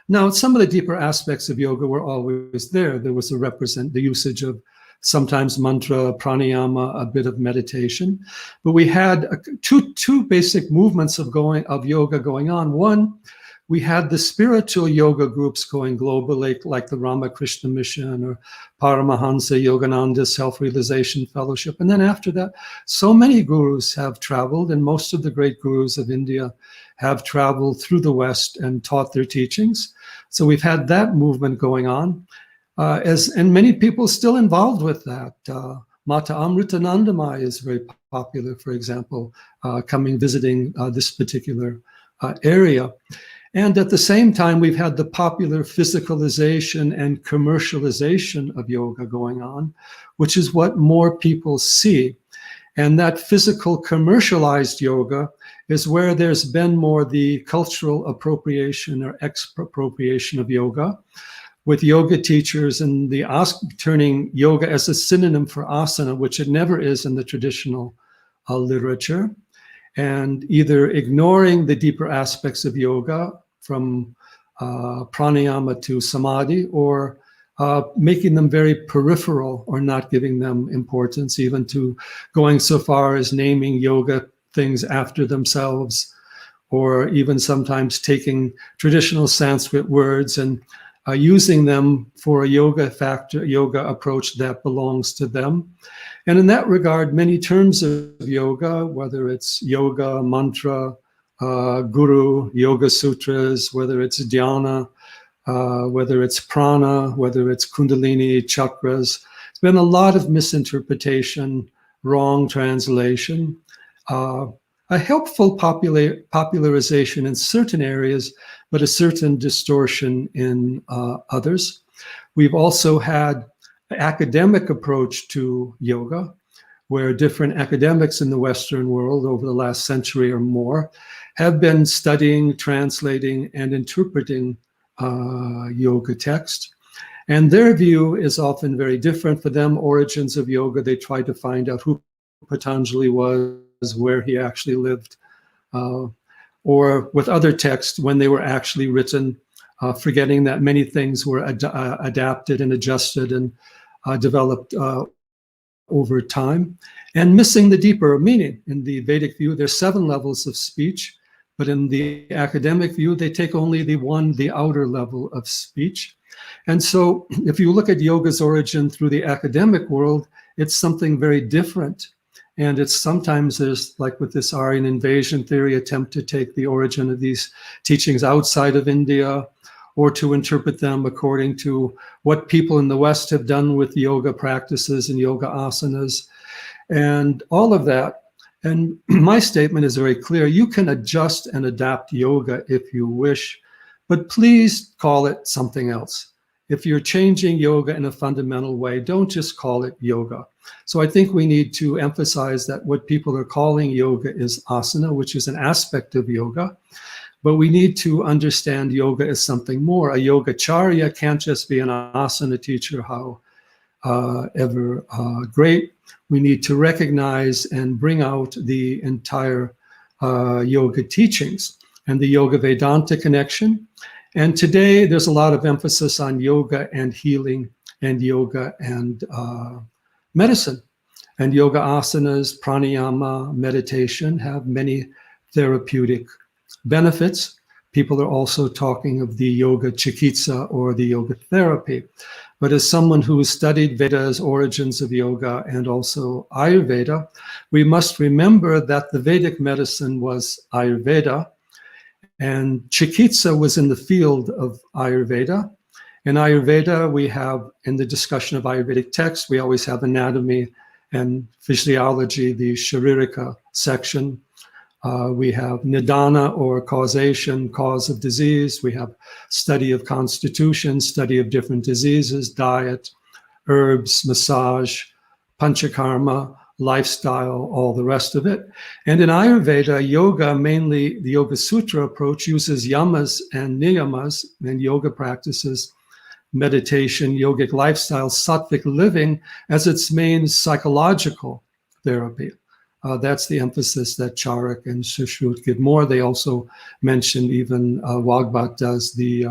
Now, some of the deeper aspects of yoga were always there. There was the usage of sometimes mantra, pranayama, a bit of meditation. But we had two basic movements of yoga going on. One, we had the spiritual yoga groups going globally, like the Ramakrishna Mission or Paramahansa Yogananda Self-Realization Fellowship. And then after that, so many gurus have traveled, and most of the great gurus of India have traveled through the West and taught their teachings. So we've had that movement going on, and many people still involved with that. Mata Amritanandamai is very popular, for example, visiting this particular area. And at the same time, we've had the popular physicalization and commercialization of yoga going on, which is what more people see. And that physical commercialized yoga is where there's been more the cultural appropriation or expropriation of yoga, with yoga teachers and turning yoga as a synonym for asana, which it never is in the traditional literature, and either ignoring the deeper aspects of yoga from pranayama to samadhi, or making them very peripheral or not giving them importance, even to going so far as naming yoga things after themselves, or even sometimes taking traditional Sanskrit words and using them for a yoga approach that belongs to them. And in that regard, many terms of yoga, whether it's yoga, mantra, guru, yoga sutras, whether it's dhyana, whether it's prana, whether it's kundalini, chakras, there's been a lot of misinterpretation, wrong translation, a helpful popularization in certain areas, but a certain distortion in others. We've also had an academic approach to yoga, where different academics in the Western world over the last century or more have been studying, translating, and interpreting yoga text. And their view is often very different. For them, origins of yoga, they try to find out who Patanjali was, where he actually lived, or with other texts, when they were actually written, forgetting that many things were adapted and adjusted and developed over time, and missing the deeper meaning. In the Vedic view, there's 7 levels of speech, but in the academic view, they take only the outer level of speech. And so if you look at yoga's origin through the academic world, it's something very different. And it's sometimes there's, like with this Aryan invasion theory, attempt to take the origin of these teachings outside of India, or to interpret them according to what people in the West have done with yoga practices and yoga asanas and all of that. And my statement is very clear. You can adjust and adapt yoga if you wish, but please call it something else. If you're changing yoga in a fundamental way, don't just call it yoga. So I think we need to emphasize that what people are calling yoga is asana, which is an aspect of yoga. But we need to understand yoga as something more. A yogacharya can't just be an asana teacher, however great. We need to recognize and bring out the entire yoga teachings and the Yoga Vedanta connection. And today there's a lot of emphasis on yoga and healing and yoga and medicine. And yoga asanas, pranayama, meditation have many therapeutic benefits. People are also talking of the yoga chikitsa or the yoga therapy. But as someone who has studied Veda's origins of yoga and also Ayurveda, we must remember that the Vedic medicine was Ayurveda, and chikitsa was in the field of Ayurveda. In Ayurveda, we have, in the discussion of Ayurvedic texts, we always have anatomy and physiology, the Sharirika section. We have nidana, or causation, cause of disease. We have study of constitution, study of different diseases, diet, herbs, massage, panchakarma, lifestyle, all the rest of it. And in Ayurveda, yoga, mainly the Yoga Sutra approach, uses yamas and niyamas and yoga practices, meditation, yogic lifestyle, sattvic living as its main psychological therapy. That's the emphasis that Charak and Sushruta give more. They also mention even 𝐽𝑔𝑏 does the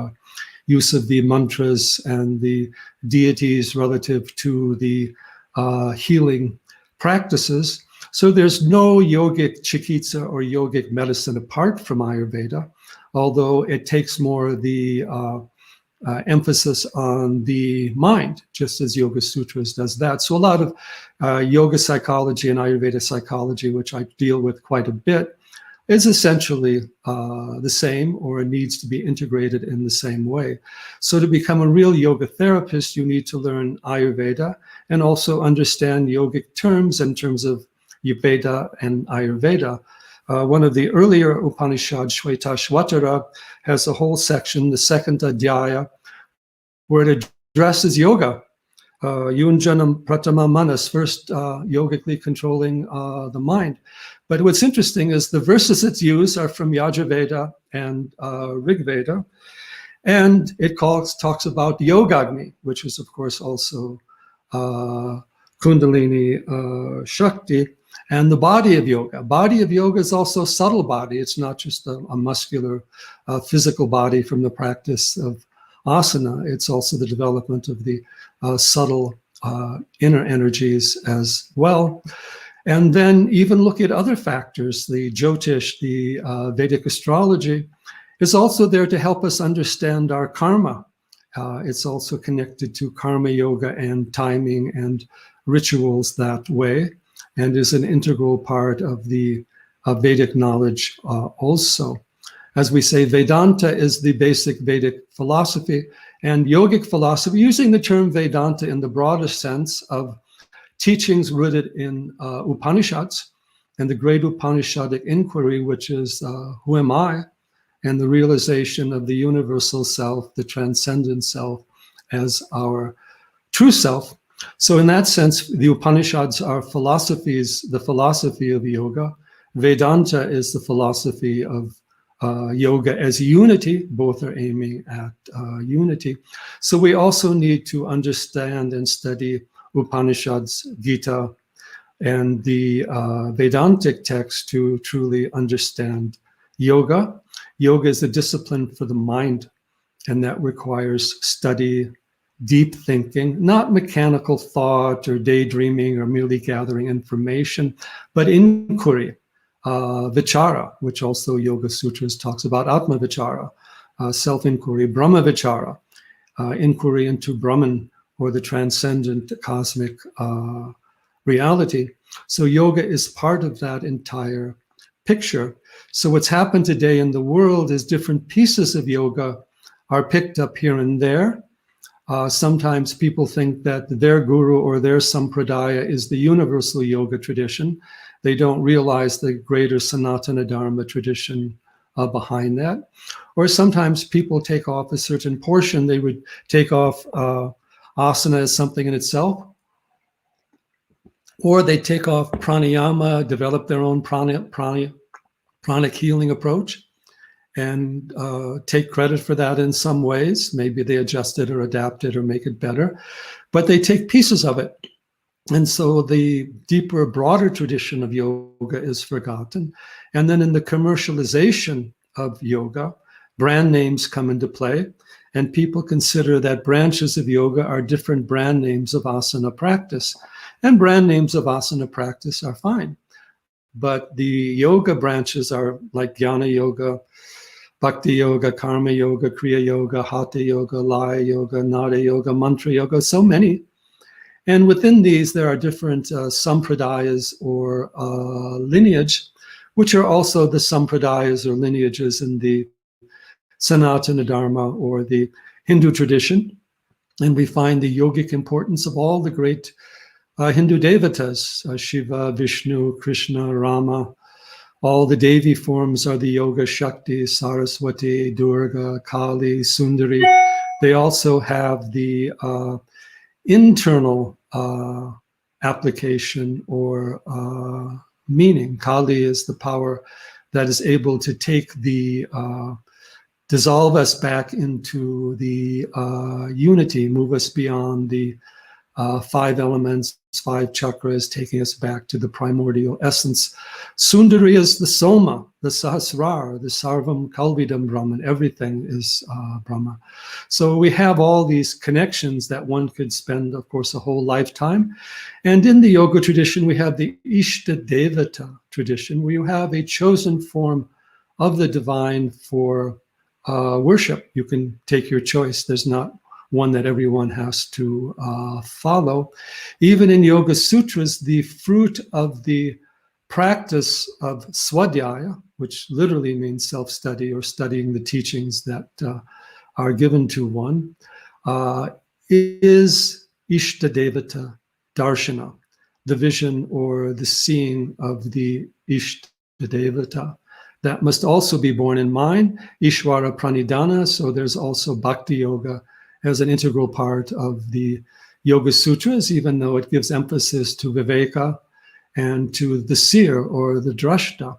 use of the mantras and the deities relative to the healing practices. So there's no yogic chikitsa or yogic medicine apart from Ayurveda, although it takes more the emphasis on the mind, just as Yoga Sutras does that. So a lot of yoga psychology and Ayurveda psychology, which I deal with quite a bit, is essentially the same, or it needs to be integrated in the same way. So to become a real yoga therapist, you need to learn Ayurveda and also understand yogic terms in terms of Veda and Ayurveda. One of the earlier Upanishads, Shvetashvatara, has a whole section, the second Adhyaya, where it addresses yoga. Yunjanam Pratama Manas, first yogically controlling the mind. But what's interesting is the verses it's used are from Yajurveda and Rig Veda, and it talks about Yogagni, which is of course also Kundalini Shakti, and the body of yoga. Body of yoga is also subtle body. It's not just a muscular physical body from the practice of asana. It's also the development of the subtle inner energies as well. And then even look at other factors. The Jyotish, the Vedic astrology, is also there to help us understand our karma. It's also connected to karma yoga and timing and rituals that way, and is an integral part of the Vedic knowledge also. As we say, Vedanta is the basic Vedic philosophy, and yogic philosophy, using the term Vedanta in the broadest sense of teachings rooted in Upanishads and the great Upanishadic inquiry, which is who am I? And the realization of the universal self, the transcendent self, as our true self. So in that sense, the Upanishads are philosophies, the philosophy of yoga. Vedanta is the philosophy of yoga as unity. Both are aiming at unity. So we also need to understand and study Upanishads, Gita, and the Vedantic text to truly understand yoga. Yoga is a discipline for the mind, and that requires study, deep thinking, not mechanical thought or daydreaming or merely gathering information, but inquiry, vichara, which also Yoga Sutras talks about, Atma Vichara, self-inquiry, Brahma Vichara, inquiry into Brahman, or the transcendent cosmic reality. So yoga is part of that entire picture. So what's happened today in the world is different pieces of yoga are picked up here and there. Sometimes people think that their guru or their sampradaya is the universal yoga tradition. They don't realize the greater Sanatana Dharma tradition behind that. Or sometimes people take off a certain portion. They would take off asana as something in itself, or they take off pranayama, develop their own pranic healing approach, and take credit for that in some ways. Maybe they adjust it or adapt it or make it better, but they take pieces of it. And so the deeper, broader tradition of yoga is forgotten. And then in the commercialization of yoga, brand names come into play, and people consider that branches of yoga are different brand names of asana practice. And brand names of asana practice are fine. But the yoga branches are like Jnana Yoga, Bhakti Yoga, Karma Yoga, Kriya Yoga, Hatha Yoga, Laya Yoga, Nada Yoga, Mantra Yoga, so many. And within these, there are different sampradayas or lineage, which are also the sampradayas or lineages in the Sanatana Dharma or the Hindu tradition. And we find the yogic importance of all the great Hindu devatas, Shiva, Vishnu, Krishna, Rama. All the Devi forms are the Yoga Shakti, Saraswati, Durga, Kali, Sundari. They also have the internal application or meaning. Kali is the power that is able to take the dissolve us back into the unity, move us beyond the 5 elements, 5 chakras, taking us back to the primordial essence. Sundari is the Soma, the Sahasrara, the Sarvam Kalvidam Brahman. Everything is Brahma. So we have all these connections that one could spend, of course, a whole lifetime. And in the yoga tradition, we have the Ishta Devata tradition, where you have a chosen form of the divine for worship. You can take your choice. There's not one that everyone has to follow. Even in Yoga Sutras, the fruit of the practice of swadhyaya, which literally means self-study or studying the teachings that are given to one, is Ishtadevata Darshana, the vision or the seeing of the Ishtadevata. That must also be borne in mind. Ishvara Pranidhana, so there's also Bhakti Yoga as an integral part of the Yoga Sutras, even though it gives emphasis to Viveka and to the seer or the drashta.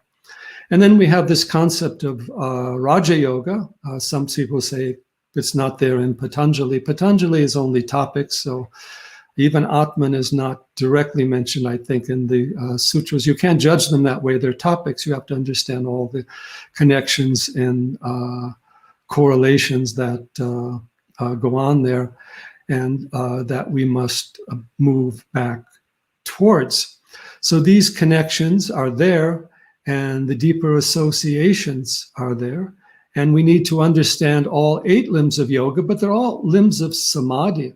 And then we have this concept of Raja Yoga. Some people say it's not there in Patanjali. Patanjali is only topics, so even Atman is not directly mentioned, I think, in the sutras. You can't judge them that way. They're topics. You have to understand all the connections and correlations that go on there, and that we must move back towards. So these connections are there, and the deeper associations are there, and we need to understand all 8 limbs of yoga, but they're all limbs of samadhi.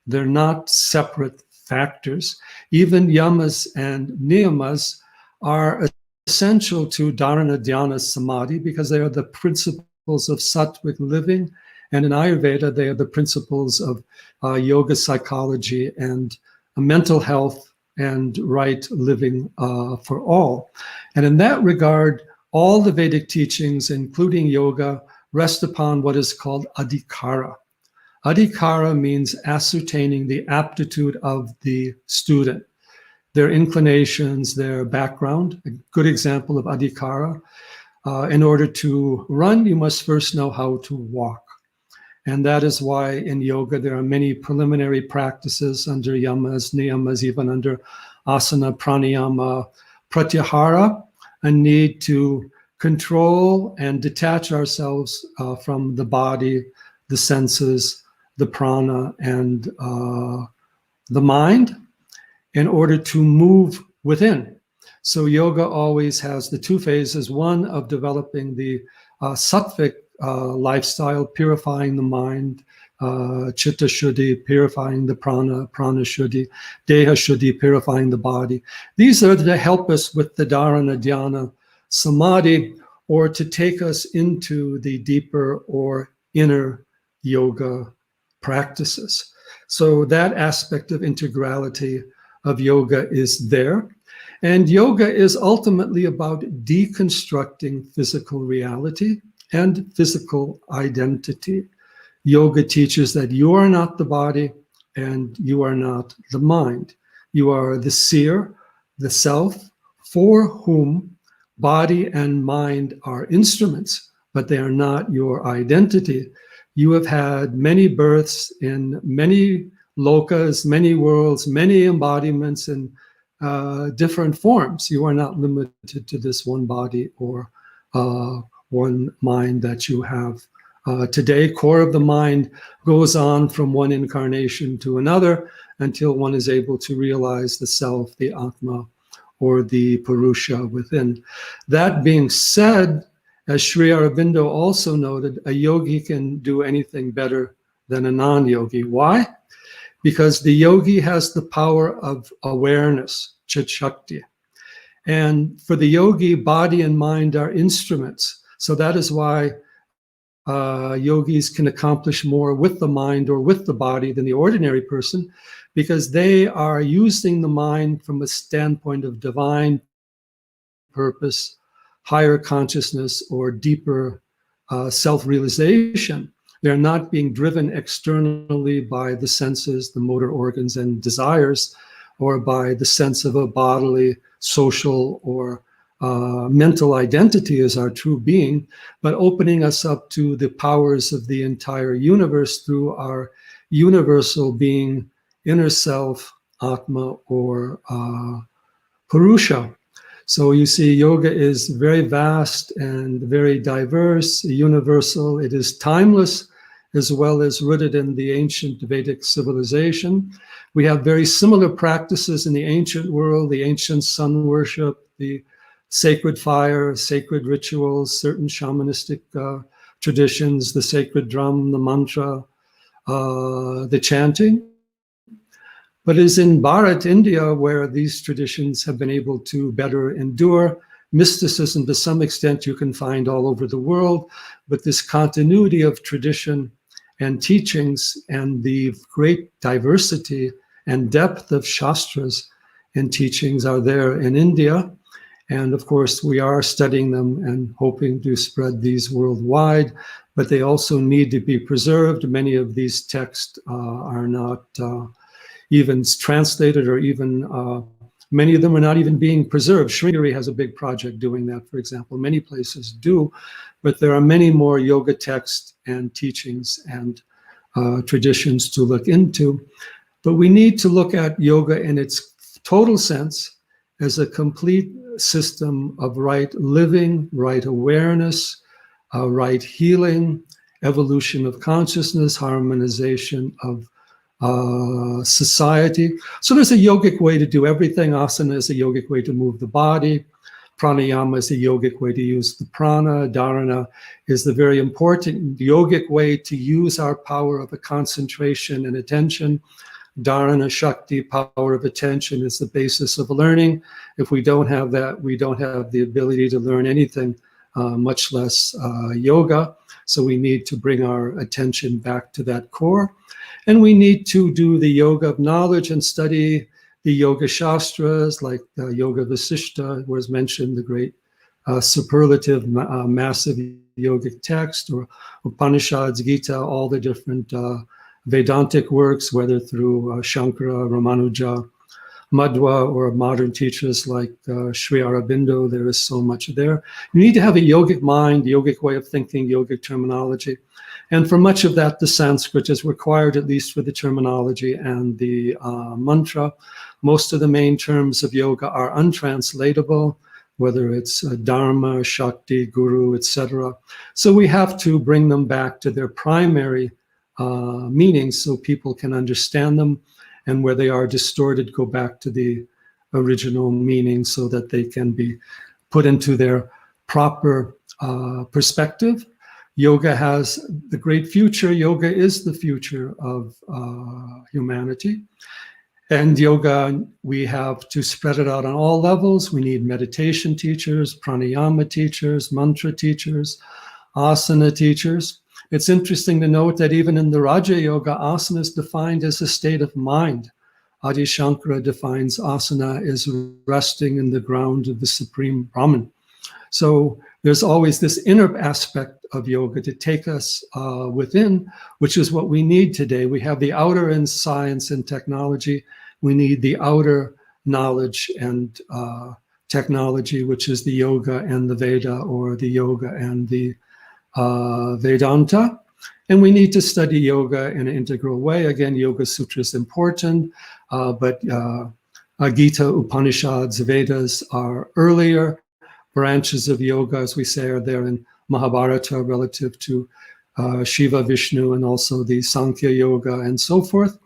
They're not separate factors. Even yamas and niyamas are essential to dharana, dhyana, samadhi, because they are the principles of sattvic living. And in Ayurveda, they are the principles of yoga psychology and mental health and right living for all. And in that regard, all the Vedic teachings, including yoga, rest upon what is called adhikara. Adhikara means ascertaining the aptitude of the student, their inclinations, their background. A good example of adhikara. In order to run, you must first know how to walk. And that is why in yoga, there are many preliminary practices under yamas, niyamas, even under asana, pranayama, pratyahara, a need to control and detach ourselves from the body, the senses, the prana, and the mind in order to move within. So yoga always has the 2 phases, one of developing the sattvic lifestyle, purifying the mind, chitta shuddhi, purifying the prana, prana shuddhi, deha shuddhi, purifying the body. These are to help us with the dharana, dhyana, samadhi, or to take us into the deeper or inner yoga practices. So that aspect of integrality of yoga is there. And yoga is ultimately about deconstructing physical reality and physical identity. Yoga teaches that you are not the body and you are not the mind. You are the seer, the self, for whom body and mind are instruments, but they are not your identity. You have had many births in many lokas, many worlds, many embodiments in different forms. You are not limited to this one body or one mind that you have today. Core of the mind goes on from one incarnation to another until one is able to realize the self, the Atma, or the Purusha within. That being said, as Sri Aurobindo also noted, a yogi can do anything better than a non-yogi. Why? Because the yogi has the power of awareness, Chit Shakti. And for the yogi, body and mind are instruments. So that is why yogis can accomplish more with the mind or with the body than the ordinary person, because they are using the mind from a standpoint of divine purpose, higher consciousness, or deeper self-realization. They're not being driven externally by the senses, the motor organs, and desires, or by the sense of a bodily, social, or mental identity as our true being, but opening us up to the powers of the entire universe through our universal being, inner self, Atma, or Purusha. So you see, yoga is very vast and very diverse, universal. It is timeless, as well as rooted in the ancient Vedic civilization. We have very similar practices in the ancient world, the ancient sun worship, the sacred fire, sacred rituals, certain shamanistic traditions, the sacred drum, the mantra, the chanting. But it is in Bharat, India, where these traditions have been able to better endure. Mysticism, to some extent, you can find all over the world, but this continuity of tradition and teachings and the great diversity and depth of shastras and teachings are there in India. And of course, we are studying them and hoping to spread these worldwide, but they also need to be preserved. Many of these texts are not even translated, or even many of them are not even being preserved. Sringeri has a big project doing that, for example. Many places do, but there are many more yoga texts and teachings and traditions to look into. But we need to look at yoga in its total sense as a complete system of right living, right awareness, right healing, evolution of consciousness, harmonization of society. So there's a yogic way to do everything. Asana is a yogic way to move the body. Pranayama is a yogic way to use the prana. Dharana is the very important yogic way to use our power of a concentration and attention. Dharana, Shakti, power of attention, is the basis of learning. If we don't have that, we don't have the ability to learn anything, much less yoga. So we need to bring our attention back to that core. And we need to do the yoga of knowledge and study the yoga shastras, like Yoga Vasishta was mentioned, the great superlative, massive yogic text, or Upanishads, Gita, all the different Vedantic works, whether through Shankara, Ramanuja, Madhva, or modern teachers like Sri Aurobindo. There is so much there. You need to have a yogic mind, yogic way of thinking, yogic terminology. And for much of that, the Sanskrit is required, at least for the terminology and the mantra. Most of the main terms of yoga are untranslatable, whether it's Dharma, Shakti, Guru, etc. So we have to bring them back to their primary meanings so people can understand them, and where they are distorted, go back to the original meaning so that they can be put into their proper perspective. Yoga has the great future. Yoga is the future of humanity. And yoga, we have to spread it out on all levels. We need meditation teachers, pranayama teachers, mantra teachers, asana teachers. It's interesting to note that even in the Raja Yoga, asana is defined as a state of mind. Adi Shankara defines asana as resting in the ground of the Supreme Brahman. So there's always this inner aspect of yoga to take us within, which is what we need today. We have the outer in science and technology. We need the outer knowledge and technology, which is the yoga and the Veda, or the yoga and the Vedanta. And we need to study yoga in an integral way. Again, Yoga Sutra is important, but Gita, Upanishads, Vedas are earlier branches of yoga, as we say, are there in Mahabharata relative to Shiva, Vishnu, and also the Sankhya Yoga and so forth.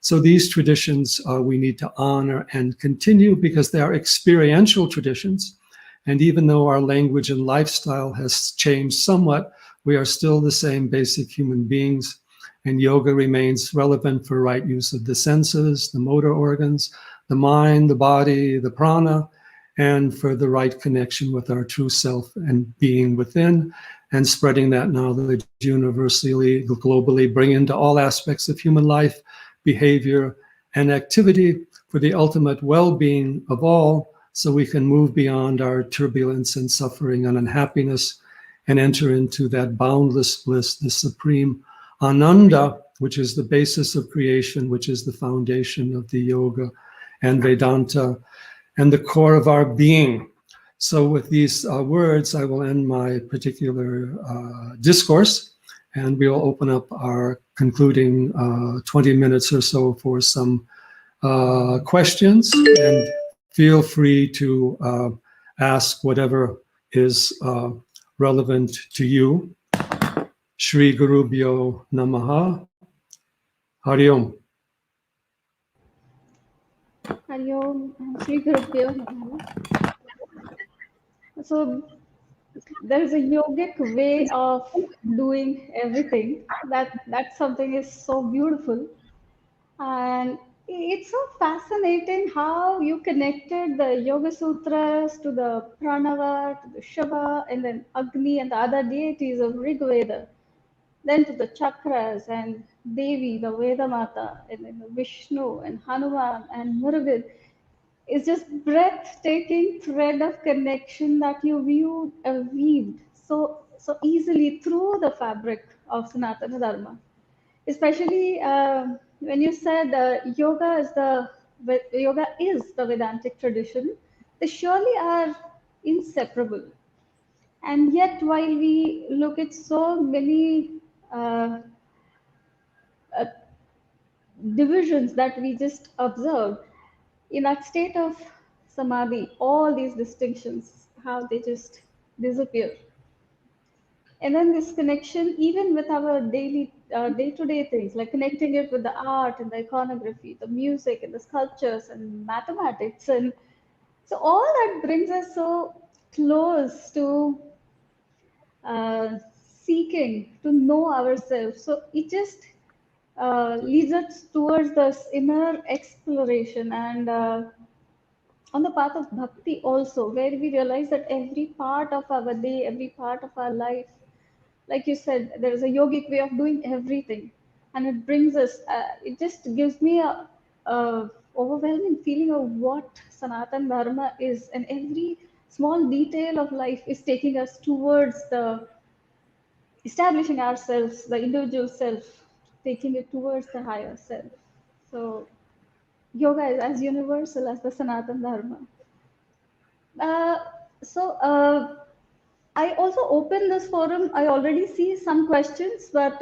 So these traditions we need to honor and continue because they are experiential traditions. And even though our language and lifestyle has changed somewhat, we are still the same basic human beings. And yoga remains relevant for right use of the senses, the motor organs, the mind, the body, the prana, and for the right connection with our true self and being within, and spreading that knowledge universally, globally, bring into all aspects of human life, behavior, and activity for the ultimate well-being of all, so we can move beyond our turbulence and suffering and unhappiness and enter into that boundless bliss, the supreme Ananda, which is the basis of creation, which is the foundation of the yoga and Vedanta, and the core of our being. So with these words, I will end my particular discourse, and we'll open up our concluding 20 minutes or so for some questions, and feel free to ask whatever is relevant to you. Shri Gurubhyo Namaha. Hari Om. Hari Om and Shri Gurubhyo Namaha. So there is a yogic way of doing everything. That's something is so beautiful. And it's so fascinating how you connected the Yoga Sutras to the Pranava, to the Shiva, and then Agni and the other deities of Rig Veda, then to the chakras and Devi, the Veda Mata, and then the Vishnu and Hanuman and Murugan. It's just breathtaking thread of connection that you weaved so easily through the fabric of Sanatana Dharma. Especially when you said yoga is the Vedantic tradition, they surely are inseparable. And yet, while we look at so many uh, uh, divisions that we just observed, in that state of samadhi, all these distinctions, how they just disappear. And then this connection, even with our daily, day-to-day things, like connecting it with the art and the iconography, the music and the sculptures and mathematics. And so all that brings us so close to seeking to know ourselves. So it just leads us towards this inner exploration and on the path of bhakti also, where we realize that every part of our day, every part of our life, like you said, there is a yogic way of doing everything, and it brings us. It just gives me a overwhelming feeling of what Sanatan Dharma is, and every small detail of life is taking us towards the establishing ourselves, the individual self, taking it towards the higher self. So yoga is as universal as the Sanatan Dharma. Uh, so I also open this forum. I already see some questions, but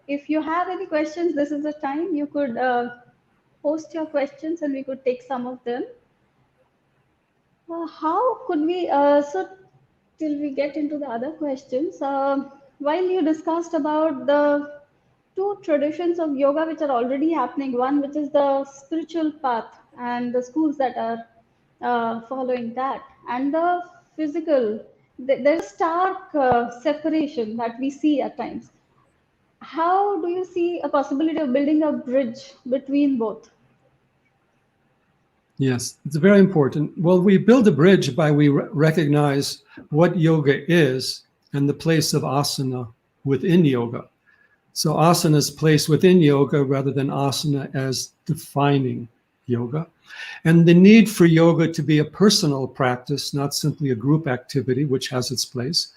if you have any questions, this is the time you could post your questions and we could take some of them. How could we, so till we get into the other questions, while you discussed about the two traditions of yoga which are already happening, one which is the spiritual path and the schools that are following that, and the physical, there's stark separation that we see at times. How do you see a possibility of building a bridge between both? Yes, it's very important. Well, we build a bridge by we recognize what yoga is and the place of asana within yoga. So asana is placed within yoga rather than asana as defining yoga. And the need for yoga to be a personal practice, not simply a group activity, which has its place.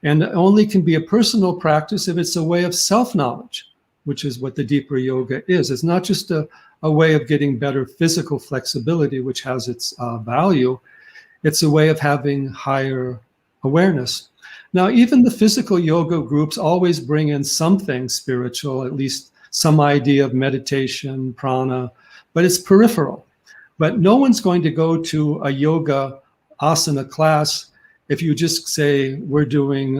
And only can be a personal practice if it's a way of self-knowledge, which is what the deeper yoga is. It's not just a way of getting better physical flexibility, which has its value. It's a way of having higher awareness. Now, even the physical yoga groups always bring in something spiritual, at least some idea of meditation, prana, but it's peripheral. But no one's going to go to a yoga asana class if you just say, we're doing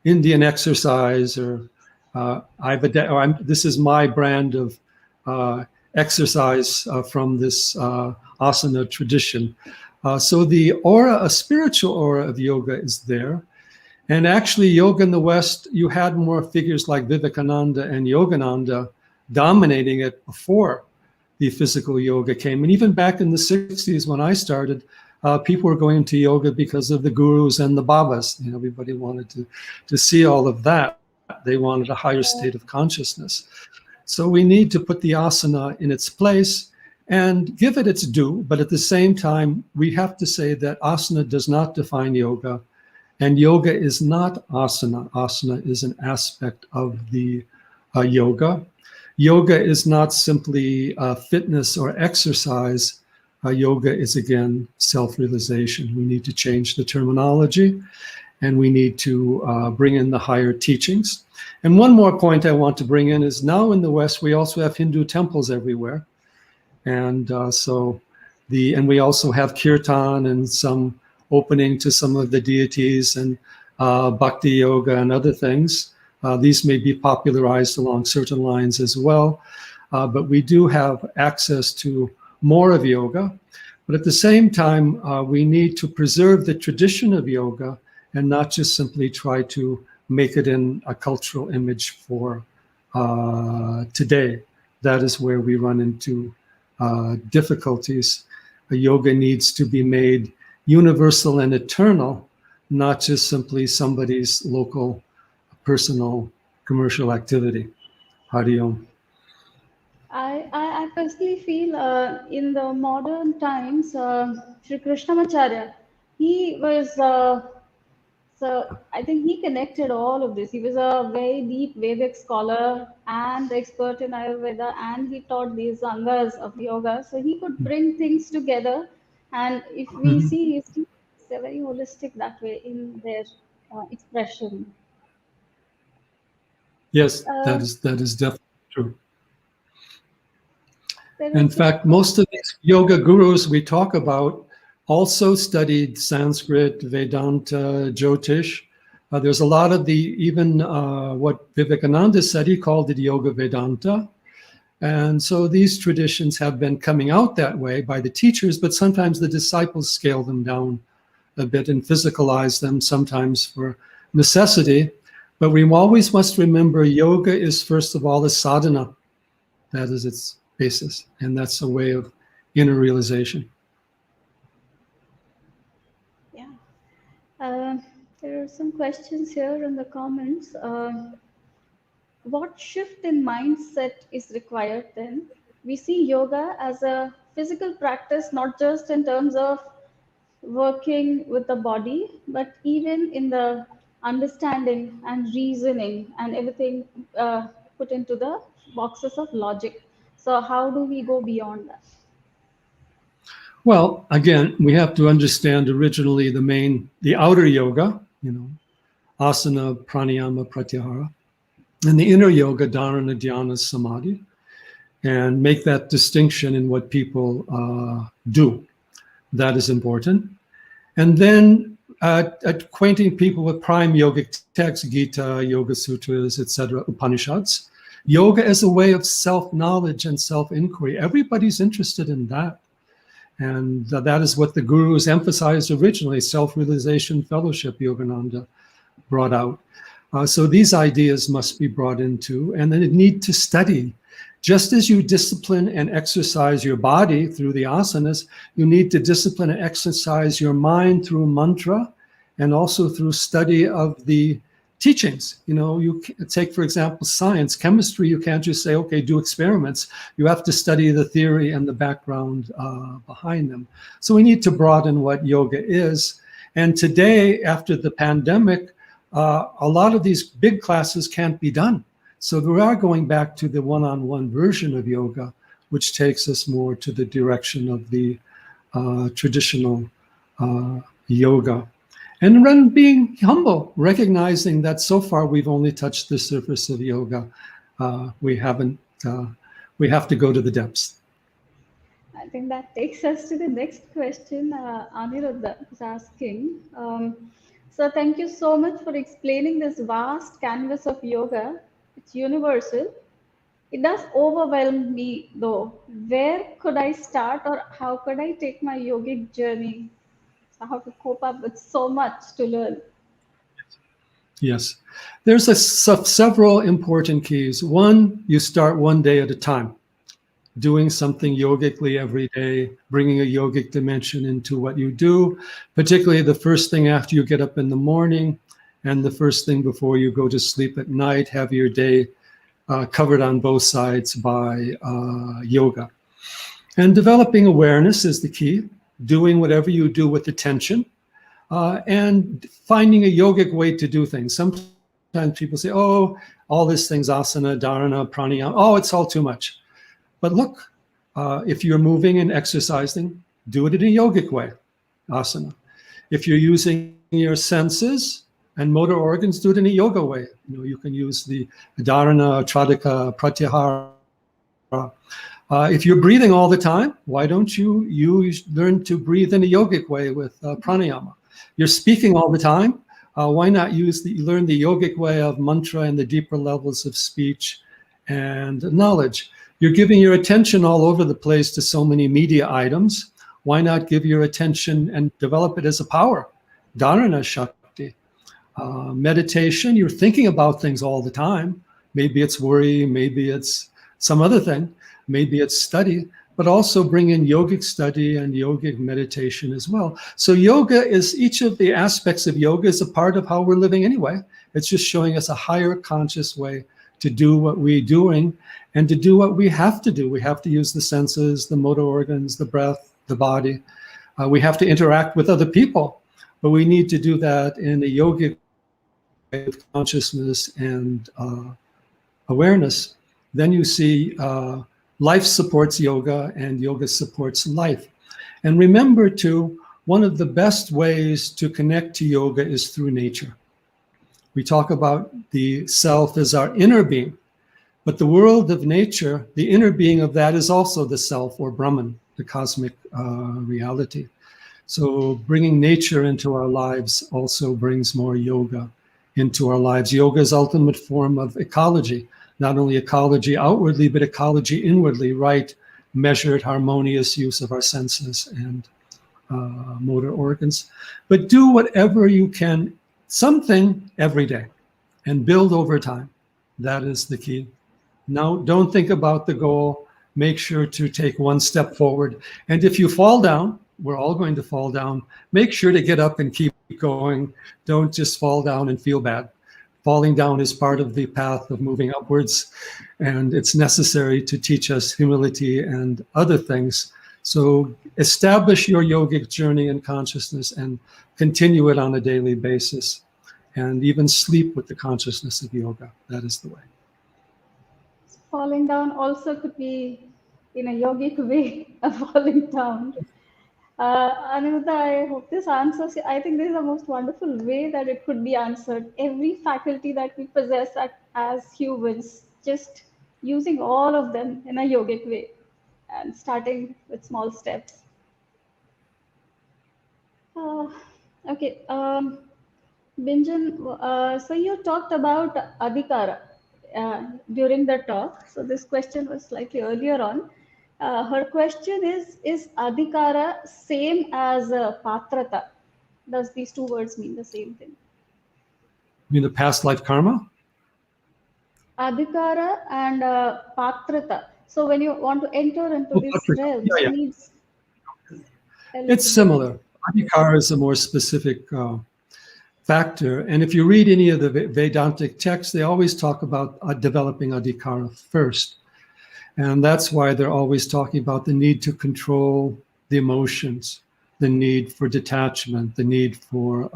Indian exercise, or this is my brand of exercise from this asana tradition. So the aura, a spiritual aura of yoga is there. And actually, yoga in the West, you had more figures like Vivekananda and Yogananda dominating it before the physical yoga came. And even back in the 60s when I started, people were going to yoga because of the gurus and the babas. You know, everybody wanted to see all of that. They wanted a higher state of consciousness. So we need to put the asana in its place and give it its due. But at the same time, we have to say that asana does not define yoga. And yoga is not asana. Asana is an aspect of the yoga. yoga is not simply fitness or exercise. Yoga is, again, self-realization. We need to change the terminology, and we need to bring in the higher teachings. And one more point I want to bring in is now in the West, we also have Hindu temples everywhere. And and we also have kirtan and some opening to some of the deities and bhakti yoga and other things. These may be popularized along certain lines as well, but we do have access to more of yoga. But at the same time, we need to preserve the tradition of yoga and not just simply try to make it in a cultural image for today. That is where we run into difficulties. Yoga needs to be made universal and eternal, not just simply somebody's local, personal, commercial activity. Hari Om. I personally feel in the modern times, Sri Krishnamacharya, he was, so I think he connected all of this. He was a very deep Vedic scholar and expert in Ayurveda, and he taught these angas of yoga. So he could bring things together. And if we see, they're very holistic that way in their expression. Yes, that is definitely true. There In is fact, most of these yoga gurus we talk about also studied Sanskrit, Vedanta, Jyotish. There's a lot of even what Vivekananda said, he called it Yoga Vedanta. And so these traditions have been coming out that way by the teachers, but sometimes the disciples scale them down a bit and physicalize them, sometimes for necessity. But we always must remember yoga is, first of all, a sadhana. That is its basis, and that's a way of inner realization. Yeah. There are some questions here in the comments. What shift in mindset is required then? We see yoga as a physical practice, not just in terms of working with the body, but even in the understanding and reasoning and everything put into the boxes of logic. So how do we go beyond that? Well, again, we have to understand originally the outer yoga, asana, pranayama, pratyahara, and the inner yoga, dharana, dhyana, samadhi, and make that distinction in what people do. That is important. And then acquainting people with prime yogic texts, Gita, Yoga Sutras, etc., Upanishads. Yoga as a way of self-knowledge and self-inquiry. Everybody's interested in that. And that is what the gurus emphasized originally, self-realization fellowship, Yogananda brought out. So these ideas must be brought into, and then it need to study. Just as you discipline and exercise your body through the asanas, you need to discipline and exercise your mind through mantra and also through study of the teachings. You take, for example, science, chemistry, you can't just say, okay, do experiments. You have to study the theory and the background behind them. So we need to broaden what yoga is. And today, after the pandemic, a lot of these big classes can't be done. So we are going back to the one-on-one version of yoga, which takes us more to the direction of the traditional yoga. And then being humble, recognizing that so far we've only touched the surface of yoga. We have to go to the depths. I think that takes us to the next question. Aniruddha is asking. So thank you so much for explaining this vast canvas of yoga. It's universal. It does overwhelm me though. Where could I start, or how could I take my yogic journey? So how to cope up with so much to learn? Yes, there's several important keys. One, you start one day at a time, doing something yogically every day, bringing a yogic dimension into what you do, particularly the first thing after you get up in the morning and the first thing before you go to sleep at night. Have your day covered on both sides by yoga. And developing awareness is the key, doing whatever you do with attention, and finding a yogic way to do things. Sometimes sometimes people say, oh, all these things, asana, dharana, pranayama, oh, it's all too much. But look, if you're moving and exercising, do it in a yogic way, asana. If you're using your senses and motor organs, do it in a yoga way. You can use the dharana, tradika, pratyahara. If you're breathing all the time, why don't you learn to breathe in a yogic way with pranayama? You're speaking all the time. Why not learn the yogic way of mantra and the deeper levels of speech and knowledge? You're giving your attention all over the place to so many media items. Why not give your attention and develop it as a power? Dharana Shakti. Meditation, you're thinking about things all the time. Maybe it's worry, maybe it's some other thing, maybe it's study, but also bring in yogic study and yogic meditation as well. So yoga is, each of the aspects of yoga is a part of how we're living anyway. It's just showing us a higher conscious way to do what we're doing and to do what we have to do. We have to use the senses, the motor organs, the breath, the body. We have to interact with other people, but we need to do that in a yogic way with consciousness and awareness. Then you see life supports yoga and yoga supports life. And remember too, one of the best ways to connect to yoga is through nature. We talk about the self as our inner being, but the world of nature, the inner being of that is also the self, or Brahman, the cosmic reality. So bringing nature into our lives also brings more yoga into our lives. Yoga is ultimate form of ecology. Not only ecology outwardly, but ecology inwardly, right, measured, harmonious use of our senses and motor organs. But do whatever you can, something every day, and build over time. That is the key. Now, don't think about the goal. Make sure to take one step forward. And if you fall down, we're all going to fall down, make sure to get up and keep going. Don't just fall down and feel bad. Falling down is part of the path of moving upwards, and it's necessary to teach us humility and other things. So establish your yogic journey in consciousness and continue it on a daily basis, and even sleep with the consciousness of yoga. That is the way. Falling down also could be in a yogic way, a falling down. Aniruddha, I hope this answers. I think this is the most wonderful way that it could be answered. Every faculty that we possess as humans, just using all of them in a yogic way and starting with small steps. Okay, Binjan, so you talked about adhikara during the talk. So this question was slightly earlier on. Her question is adhikara same as patrata? Does these two words mean the same thing? You mean the past life karma? Adhikara and patrata. So when you want to enter into this realm, yeah. needs it's similar. Adhikara is a more specific factor. And if you read any of the Vedantic texts, they always talk about developing adhikara first. And that's why they're always talking about the need to control the emotions, the need for detachment, the need for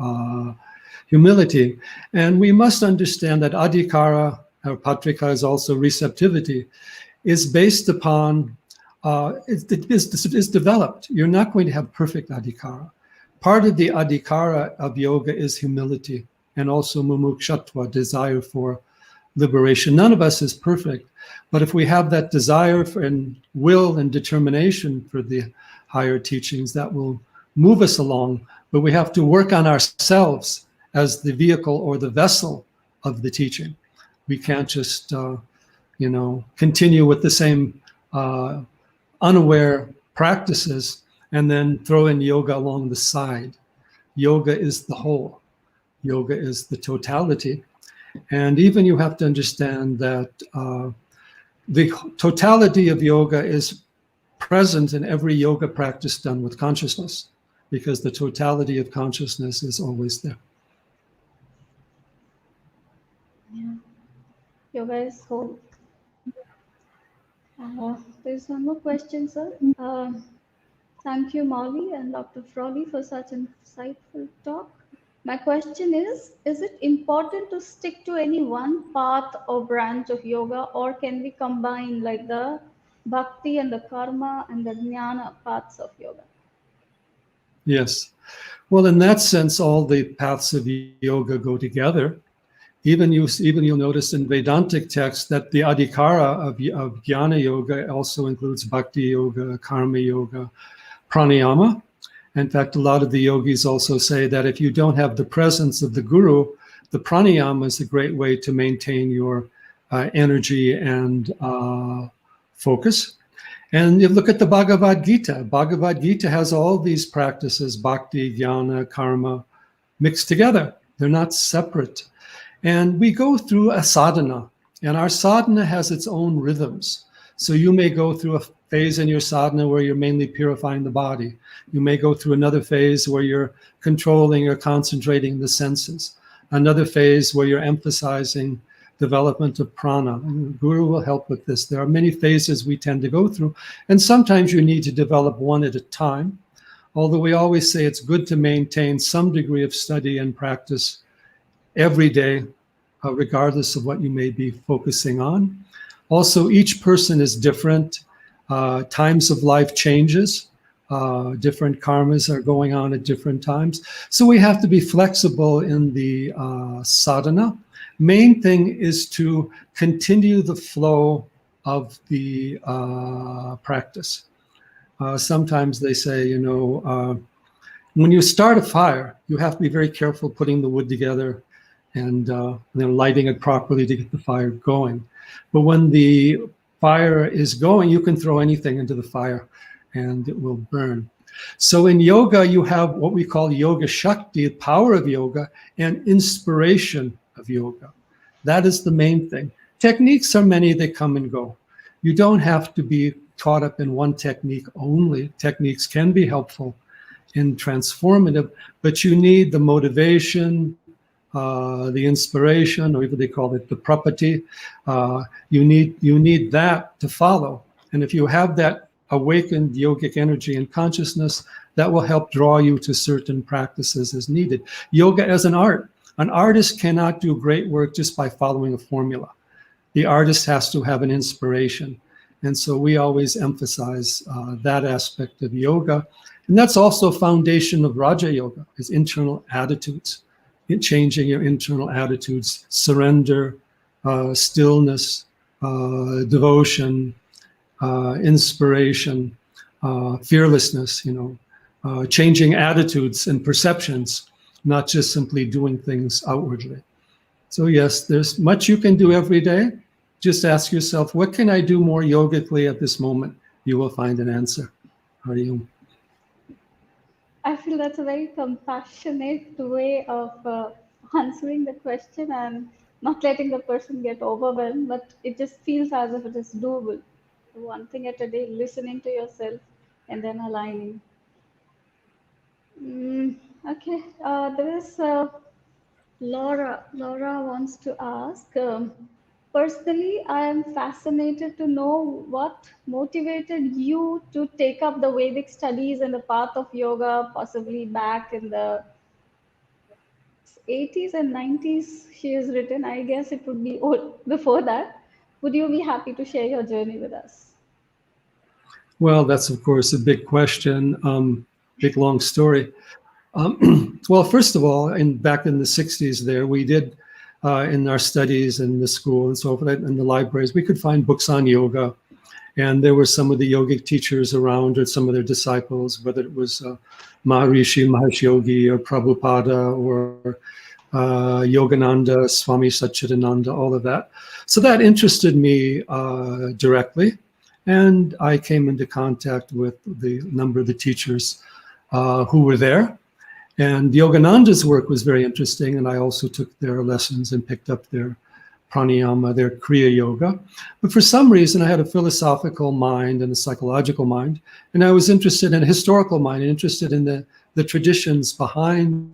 humility. And we must understand that adhikara, or patrika is also receptivity, is based upon, is developed. You're not going to have perfect adhikara. Part of the adhikara of yoga is humility and also mumukshutva, desire for liberation. None of us is perfect, but if we have that desire and will and determination for the higher teachings, that will move us along. But we have to work on ourselves as the vehicle or the vessel of the teaching. We can't just, continue with the same unaware practices and then throw in yoga along the side. Yoga is the whole. Yoga is the totality. And even you have to understand that the totality of yoga is present in every yoga practice done with consciousness, because the totality of consciousness is always there. Yeah. Yoga is whole. There's one more question, sir. Thank you, Molly and Dr. Frawley, for such an insightful talk. My question is it important to stick to any one path or branch of yoga, or can we combine like the bhakti and the karma and the jnana paths of yoga? Yes. Well, in that sense, all the paths of yoga go together. Even you'll notice in Vedantic texts that the adhikara of jnana yoga also includes bhakti yoga, karma yoga, pranayama. In fact, a lot of the yogis also say that if you don't have the presence of the guru, the pranayama is a great way to maintain your energy and focus. And you look at the Bhagavad Gita. Bhagavad Gita has all these practices, bhakti, jnana, karma, mixed together. They're not separate. And we go through a sadhana, and our sadhana has its own rhythms. So you may go through a phase in your sadhana where you're mainly purifying the body. You may go through another phase where you're controlling or concentrating the senses. Another phase where you're emphasizing development of prana. And the Guru will help with this. There are many phases we tend to go through, and sometimes you need to develop one at a time. Although we always say it's good to maintain some degree of study and practice every day, regardless of what you may be focusing on. Also, each person is different. Times of life changes. Different karmas are going on at different times. So we have to be flexible in the sadhana. Main thing is to continue the flow of the practice. Sometimes they say, when you start a fire, you have to be very careful putting the wood together and lighting it properly to get the fire going. But when the fire is going, you can throw anything into the fire and it will burn. So in yoga, you have what we call yoga shakti, the power of yoga, and inspiration of yoga. That is the main thing. Techniques are many that come and go. You don't have to be caught up in one technique only. Techniques can be helpful and transformative, but you need the motivation, the inspiration, or even they call it the property. You need that to follow. And if you have that awakened yogic energy and consciousness, that will help draw you to certain practices as needed. Yoga as an art. An artist cannot do great work just by following a formula. The artist has to have an inspiration. And so we always emphasize that aspect of yoga. And that's also foundation of Raja Yoga, is internal attitudes. Changing your internal attitudes, surrender, stillness, devotion, inspiration, fearlessness, changing attitudes and perceptions, not just simply doing things outwardly. So yes, there's much you can do every day. Just ask yourself, what can I do more yogically at this moment? You will find an answer. How do you? I feel that's a very compassionate way of answering the question and not letting the person get overwhelmed, but it just feels as if it is doable. One thing at a day, listening to yourself and then aligning. Okay, there is Laura. Laura wants to ask, personally, I am fascinated to know what motivated you to take up the Vedic studies and the path of yoga, possibly back in the 80s and 90s. She has written, I guess it would be old before that. Would you be happy to share your journey with us? Well, that's of course a big question, big long story. Well, first of all, back in the 60s there, we did, in our studies in the school and so forth, in the libraries, we could find books on yoga. And there were some of the yogic teachers around, or some of their disciples, whether it was Maharishi Mahesh Yogi or Prabhupada or Yogananda, Swami Satchidananda, all of that. So that interested me directly. And I came into contact with the number of the teachers who were there. And Yogananda's work was very interesting, and I also took their lessons and picked up their pranayama, their Kriya Yoga. But for some reason, I had a philosophical mind and a psychological mind, and I was interested in a historical mind, and interested in the traditions behind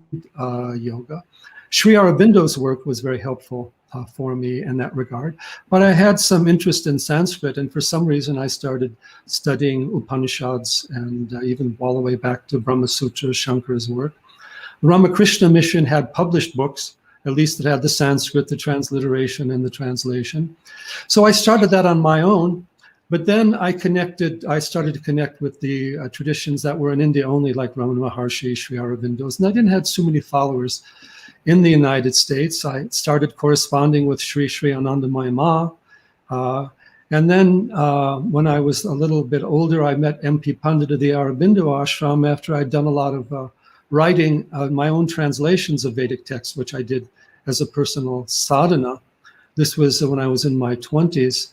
yoga. Sri Aurobindo's work was very helpful for me in that regard. But I had some interest in Sanskrit, and for some reason, I started studying Upanishads, and even all the way back to Brahma Sutra, Shankara's work. The Ramakrishna mission had published books, at least it had the Sanskrit, the transliteration, and the translation. So I started that on my own, but then I started to connect with the traditions that were in India only, like Ramana Maharshi, Sri Aurobindo's, and I didn't have so many followers in the United States. I started corresponding with Sri Anandamayi Ma. And then when I was a little bit older, I met M.P. Pandit of the Aurobindo ashram after I'd done a lot of writing my own translations of Vedic texts, which I did as a personal sadhana. This was when I was in my 20s.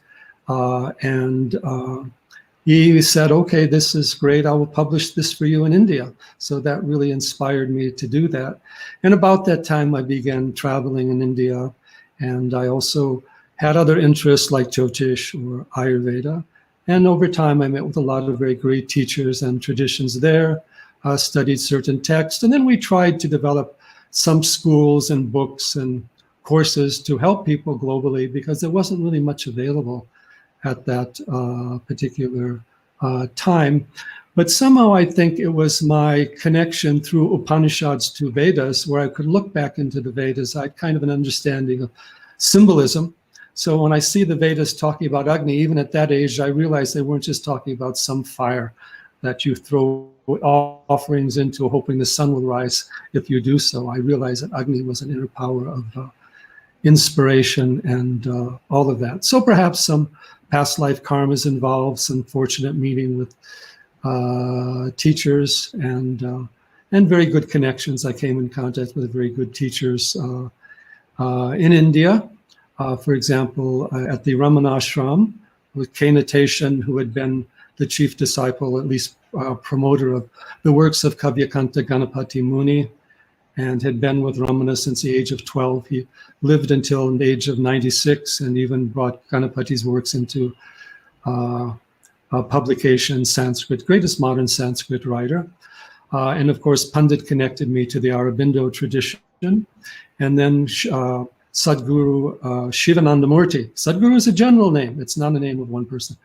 He said, okay, this is great. I will publish this for you in India. So that really inspired me to do that. And about that time, I began traveling in India. And I also had other interests like Jyotish or Ayurveda. And over time, I met with a lot of very great teachers and traditions there, studied certain texts. And then we tried to develop some schools and books and courses to help people globally, because there wasn't really much available at that particular time. But somehow I think it was my connection through Upanishads to Vedas, where I could look back into the Vedas. I had kind of an understanding of symbolism. So when I see the Vedas talking about Agni, even at that age, I realized they weren't just talking about some fire that you throw offerings into, hoping the sun will rise if you do so. I realized that Agni was an inner power of inspiration and all of that. So perhaps some past life karmas involved, some fortunate meeting with teachers and very good connections. I came in contact with very good teachers in India. For example, at the Ramana ashram with 𝐾𝐚𝐯𝐿, who had been the chief disciple, at least promoter of the works of Kavyakanta Ganapati Muni, and had been with Ramana since the age of 12. He lived until the age of 96 and even brought Ganapati's works into publication in Sanskrit, greatest modern Sanskrit writer. And of course, Pandit connected me to the Aurobindo tradition. And then Sadhguru Shivanandamurti. Sadhguru is a general name. It's not a name of one person.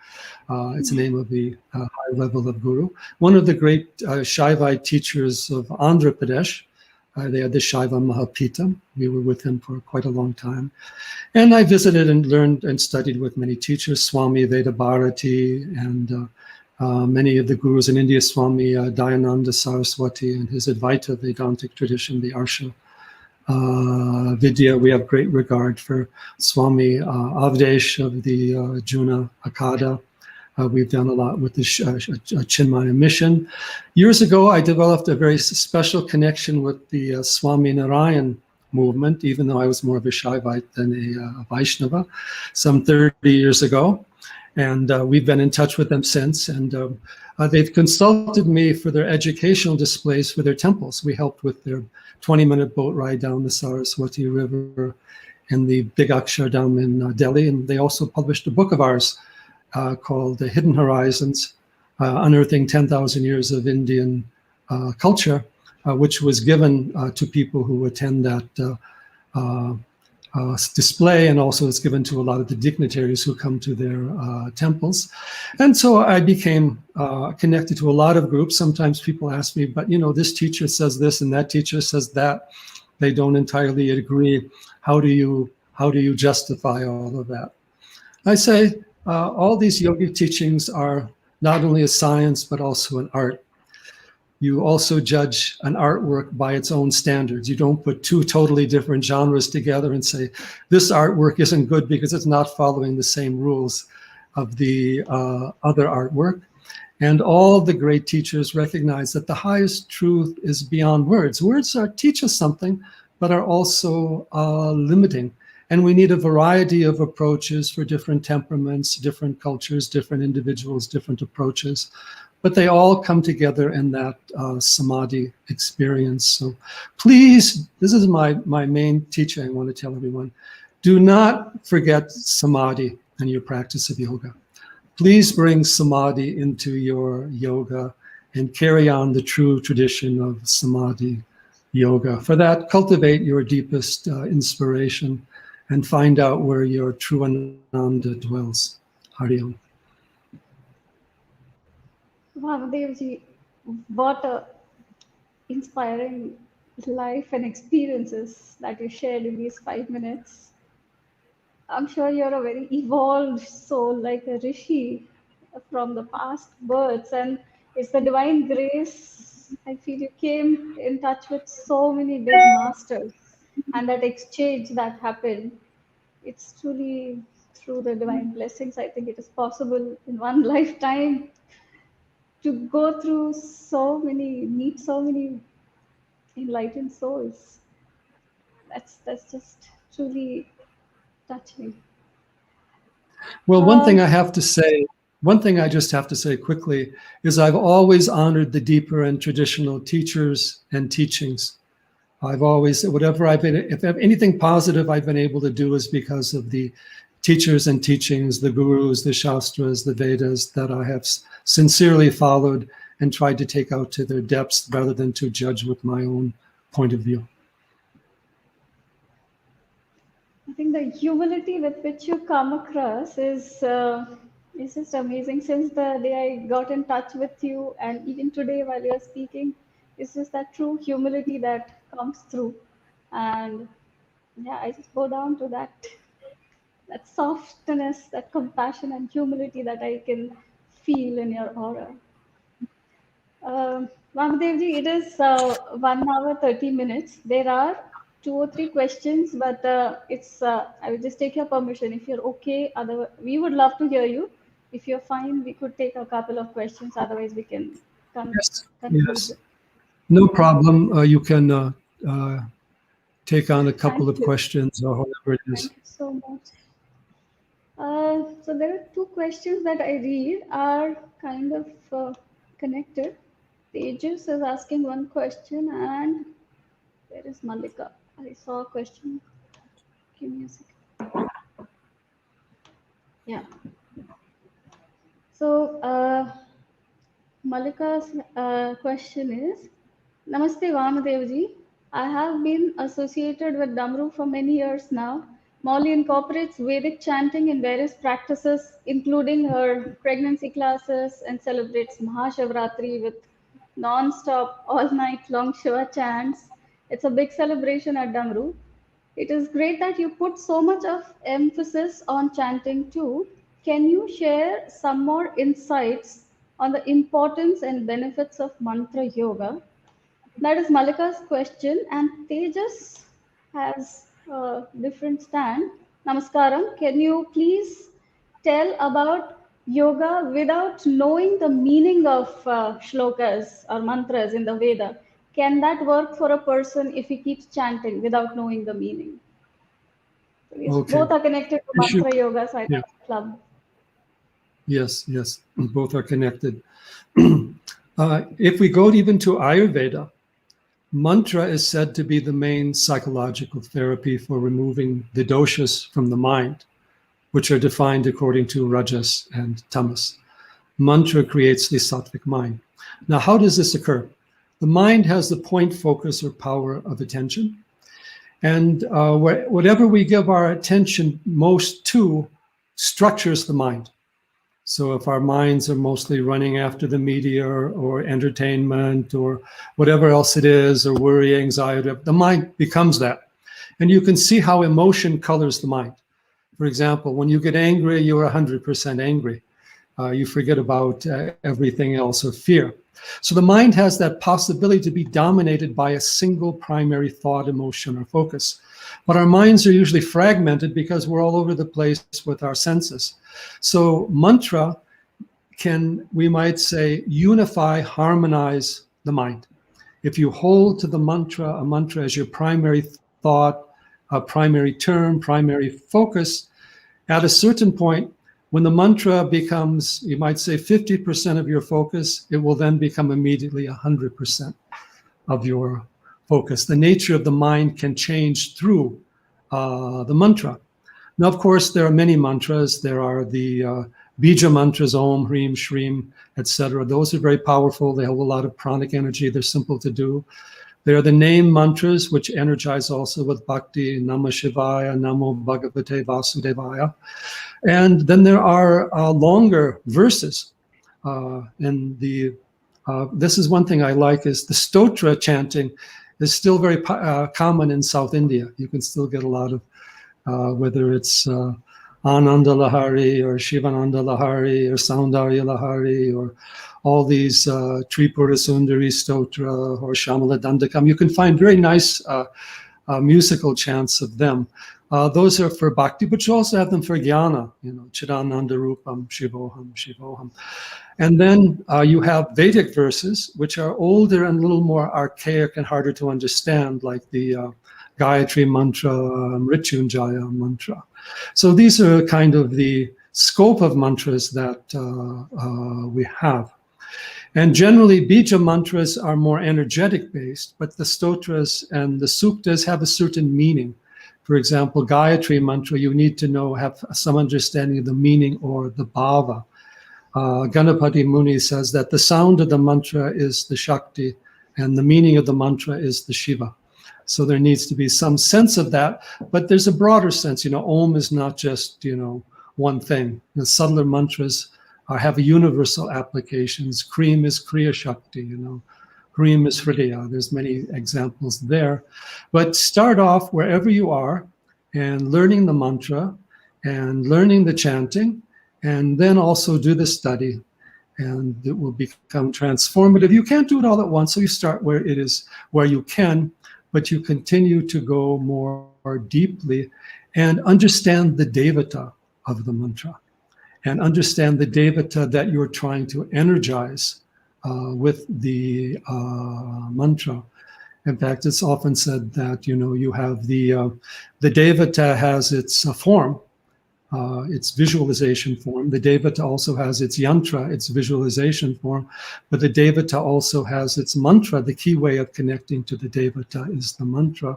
It's a name of the high level of guru. One of the great Shaivite teachers of Andhra Pradesh. They had the Shaiva Mahapita. We were with him for quite a long time. And I visited and learned and studied with many teachers, Swami Vedabharati and many of the gurus in India, Swami Dayananda Saraswati and his Advaita Vedantic tradition, the Arsha Vidya. We have great regard for Swami Avdesh of the Juna Akada. We've done a lot with the Chinmaya mission. Years ago, I developed a very special connection with the Swami Narayan movement, even though I was more of a Shaivite than a Vaishnava, some 30 years ago. And we've been in touch with them since. And they've consulted me for their educational displays for their temples. We helped with their 20-minute boat ride down the Saraswati River in the Big Akshardham in Delhi. And they also published a book of ours called The Hidden Horizons, Unearthing 10,000 Years of Indian Culture, which was given to people who attend that display, and also it's given to a lot of the dignitaries who come to their temples. And so I became connected to a lot of groups. Sometimes people ask me, but you know, this teacher says this and that teacher says that. They don't entirely agree. How do you justify all of that? I say, all these yogic teachings are not only a science, but also an art. You also judge an artwork by its own standards. You don't put two totally different genres together and say, this artwork isn't good because it's not following the same rules of the other artwork. And all the great teachers recognize that the highest truth is beyond words. Words teach us something, but are also limiting. And we need a variety of approaches for different temperaments, different cultures, different individuals, different approaches. But they all come together in that samadhi experience. So please, this is my main teaching I want to tell everyone. Do not forget samadhi in your practice of yoga. Please bring samadhi into your yoga and carry on the true tradition of samadhi yoga. For that, cultivate your deepest inspiration and find out where your true Ananda dwells. Hari Om. Mahavadevji, what inspiring life and experiences that you shared in these 5 minutes. I'm sure you're a very evolved soul, like a rishi from the past births, and it's the divine grace. I feel you came in touch with so many big masters, and that exchange that happened, it's truly through the divine blessings. I think it is possible in one lifetime to go through so many, meet so many enlightened souls. That's just truly touching. Well, Um, one thing I just have to say quickly is I've always honored the deeper and traditional teachers and teachings. I've always, whatever I've been, if anything positive I've been able to do is because of the teachers and teachings, the gurus, the shastras, the Vedas that I have sincerely followed and tried to take out to their depths rather than to judge with my own point of view. I think the humility with which you come across is just amazing. Since the day I got in touch with you, and even today while you're speaking, it's just that true humility that comes through. And yeah, I just go down to that softness, that compassion and humility that I can feel in your aura. Vamadevji, it is 1 hour 30 minutes. There are 2 or 3 questions, but I will just take your permission if you're okay. Otherwise, we would love to hear you. If you're fine, we could take a couple of questions. Otherwise, we can Yes, conclude. yes, no problem. You can take on a couple Thank of you. questions or whatever it Thank is. you so much. So there are 2 questions that I read are kind of connected. Tejas is asking one question, and where is Malika? I saw a question. Give me a second. Yeah. So Malika's question is, Namaste Vamadevji. I have been associated with Damaru for many years now. Molly incorporates Vedic chanting in various practices, including her pregnancy classes, and celebrates Mahashivratri with non-stop, all-night long Shiva chants. It's a big celebration at Damaru. It is great that you put so much of emphasis on chanting too. Can you share some more insights on the importance and benefits of mantra yoga? That is Malika's question, and Tejas has a different stand. Namaskaram. Can you please tell about yoga without knowing the meaning of shlokas or mantras in the Veda? Can that work for a person if he keeps chanting without knowing the meaning? So yes, Okay. both are connected to Issue. Mantra Yoga Science Yeah. Club. Yes, yes. Both are connected. If we go even to Ayurveda, mantra is said to be the main psychological therapy for removing the doshas from the mind, which are defined according to rajas and tamas. Mantra creates the sattvic mind. Now, how does this occur? The mind has the point focus or power of attention. And whatever we give our attention most to structures the mind. So if our minds are mostly running after the media or entertainment or whatever else it is, or worry, anxiety, the mind becomes that. And you can see how emotion colors the mind. For example, when you get angry, you're 100% angry. You forget about everything else or fear. So the mind has that possibility to be dominated by a single primary thought, emotion, or focus. But our minds are usually fragmented because we're all over the place with our senses. So mantra can, we might say, unify, harmonize the mind. If you hold to the mantra, a mantra as your primary thought, a primary term, primary focus, at a certain point, when the mantra becomes, you might say, 50% of your focus, it will then become immediately 100% of your focus. The nature of the mind can change through the mantra. Now, of course, there are many mantras. There are the bija mantras, Om, Hrim, Shrim, etc. Those are very powerful. They hold a lot of pranic energy. They're simple to do. There are the name mantras, which energize also with bhakti, Namah Shivaya, Namo Bhagavate Vasudevaya. And then there are longer verses. And this is one thing I like, is the stotra chanting is still very common in South India. You can still get a lot of, whether it's Ananda Lahari or Shivananda Lahari or Soundarya Lahari or all these Tripura Sundari Stotra or Shamala Dandakam. You can find very nice musical chants of them. Those are for bhakti, but you also have them for jnana, Chidananda Rupam, Shivoham, Shivoham. And then you have Vedic verses, which are older and a little more archaic and harder to understand, like the Gayatri mantra, Mrityunjaya mantra. So these are kind of the scope of mantras that we have. And generally, bija mantras are more energetic based, but the stotras and the suktas have a certain meaning. For example, Gayatri mantra, you need to have some understanding of the meaning or the bhava. Ganapati Muni says that the sound of the mantra is the Shakti and the meaning of the mantra is the Shiva. So there needs to be some sense of that, but there's a broader sense. Om is not just, one thing. The subtler mantras have universal applications. Cream is Kriya Shakti, Hrim is Hridaya. There's many examples there. But start off wherever you are and learning the mantra and learning the chanting, and then also do the study, and it will become transformative. You can't do it all at once, so you start where you can, but you continue to go more deeply and understand the devata of the mantra and understand the devata that you're trying to energize with the mantra. In fact, it's often said that, you have the devata has its form, its visualization form. The devata also has its yantra, its visualization form, but the devata also has its mantra. The key way of connecting to the devata is the mantra.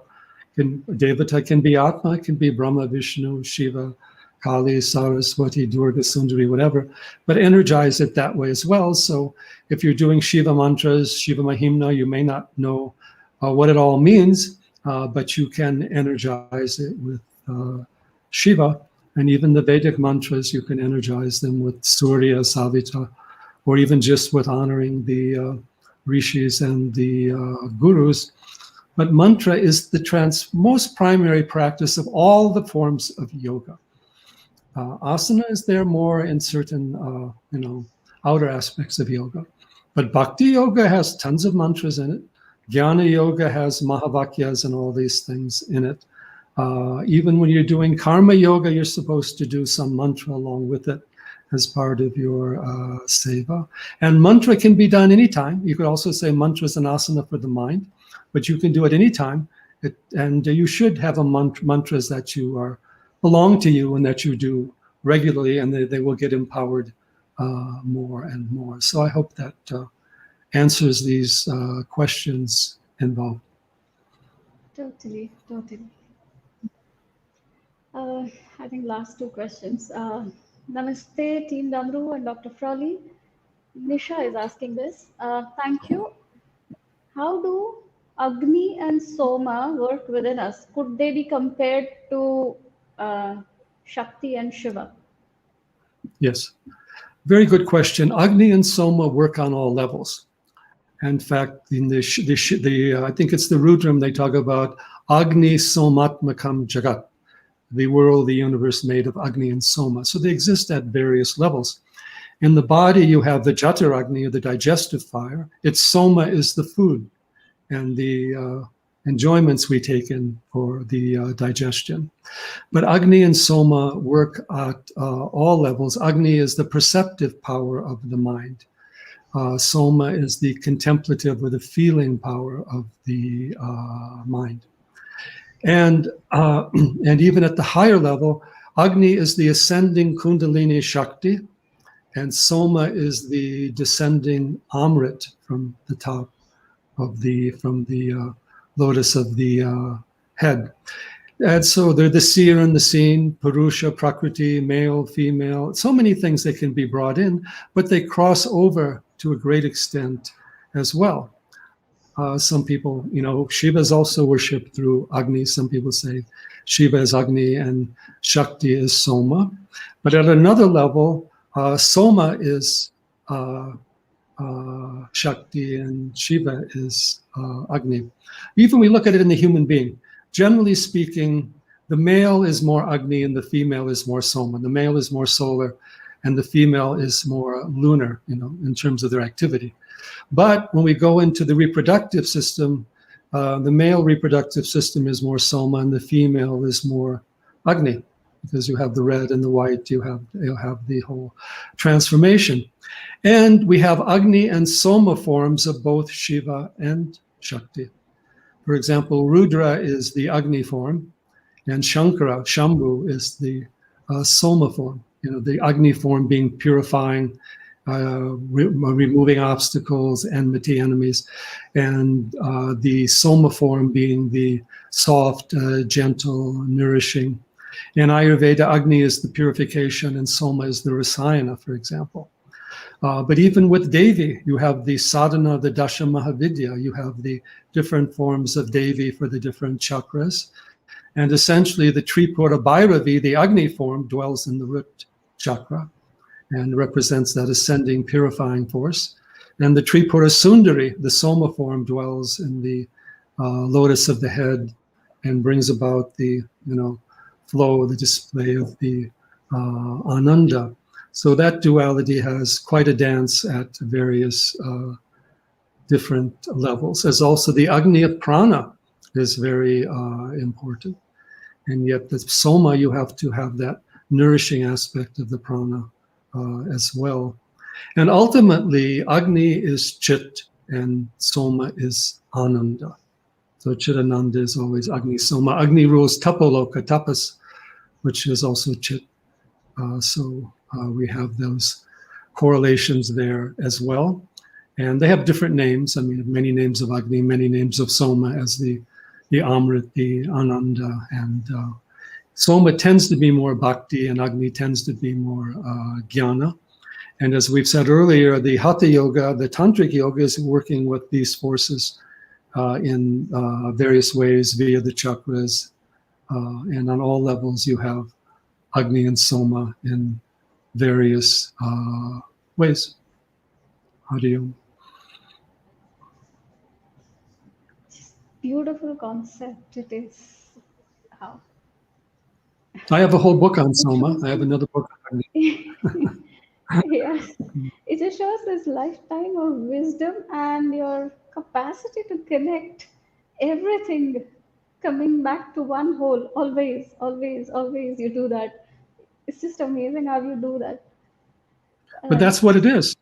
Devata can be Atma, it can be Brahma, Vishnu, Shiva, Kali, Saraswati, Durga, Sundari, whatever, but energize it that way as well. So if you're doing Shiva mantras, Shiva Mahimna, you may not know what it all means, but you can energize it with Shiva. And even the Vedic mantras, you can energize them with Surya, Savita, or even just with honoring the rishis and the gurus. But mantra is the most primary practice of all the forms of yoga. Asana is there more in certain, outer aspects of yoga. But bhakti yoga has tons of mantras in it. Jnana yoga has mahavakyas and all these things in it. Even when you're doing karma yoga, you're supposed to do some mantra along with it as part of your seva. And mantra can be done anytime. You could also say mantra is an asana for the mind, but you can do it anytime. And you should have mantras that belong to you and that you do regularly, and they will get empowered more and more. So I hope that answers these questions involved. Totally. I think last two questions. Namaste, Team Damaru and Dr. Frawley. Nisha is asking this. Thank you. How do Agni and Soma work within us? Could they be compared to Shakti and Shiva? Yes, very good question. Agni and Soma work on all levels. In fact, in I think it's the Rudram, they talk about Agni Somatmakam Jagat, the world, the universe made of Agni and Soma. So they exist at various levels. In the body, you have the Jataragni, or the digestive fire. Its Soma is the food and the enjoyments we take in for the digestion. But Agni and Soma work at all levels. Agni is the perceptive power of the mind. Soma is the contemplative or the feeling power of the mind. And even at the higher level, Agni is the ascending Kundalini Shakti, and Soma is the descending Amrit from the top of from the lotus of the head. And so they're the seer and the seen, Purusha, Prakriti, male, female, so many things that can be brought in, but they cross over to a great extent as well. Some people, Shiva is also worshipped through Agni. Some people say Shiva is Agni and Shakti is Soma. But at another level, Soma is Shakti, and Shiva is Agni. Even we look at it in the human being. Generally speaking, the male is more Agni and the female is more Soma. The male is more solar and the female is more lunar, in terms of their activity. But when we go into the reproductive system, the male reproductive system is more Soma and the female is more Agni, because you have the red and the white, you'll have the whole transformation. And we have Agni and Soma forms of both Shiva and Shakti. For example, Rudra is the Agni form, and Shankara, Shambhu, is the Soma form. The Agni form being purifying, removing obstacles, enmity, enemies, and the Soma form being the soft, gentle, nourishing. In Ayurveda, Agni is the purification and Soma is the rasayana, for example. But even with Devi, you have the sadhana, the Dasha Mahavidya, you have the different forms of Devi for the different chakras. And essentially the Tripura Bhairavi, the Agni form, dwells in the root chakra and represents that ascending, purifying force. And the Tripura Sundari, the Soma form, dwells in the lotus of the head and brings about the, flow, the display of the Ananda. So that duality has quite a dance at various different levels. As also the Agni of Prana is very important. And yet the Soma, you have to have that nourishing aspect of the Prana as well. And ultimately, Agni is Chit and Soma is Ananda. So Chidananda is always Agni Soma. Agni rules Tapoloka, tapas, which is also Chit. So we have those correlations there as well. And they have different names. I mean, many names of Agni, many names of Soma as the Amrit, the Ananda. And Soma tends to be more Bhakti and Agni tends to be more Jnana. And as we've said earlier, the Hatha Yoga, the Tantric Yoga is working with these forces in various ways via the chakras. And on all levels, you have Agni and Soma in various ways. How do you? Beautiful concept it is. How? I have a whole book on Soma. I have another book on Agni. Yes, it just shows this lifetime of wisdom and your capacity to connect everything coming back to one whole. Always, always, always you do that. It's just amazing how you do that. But that's what it is.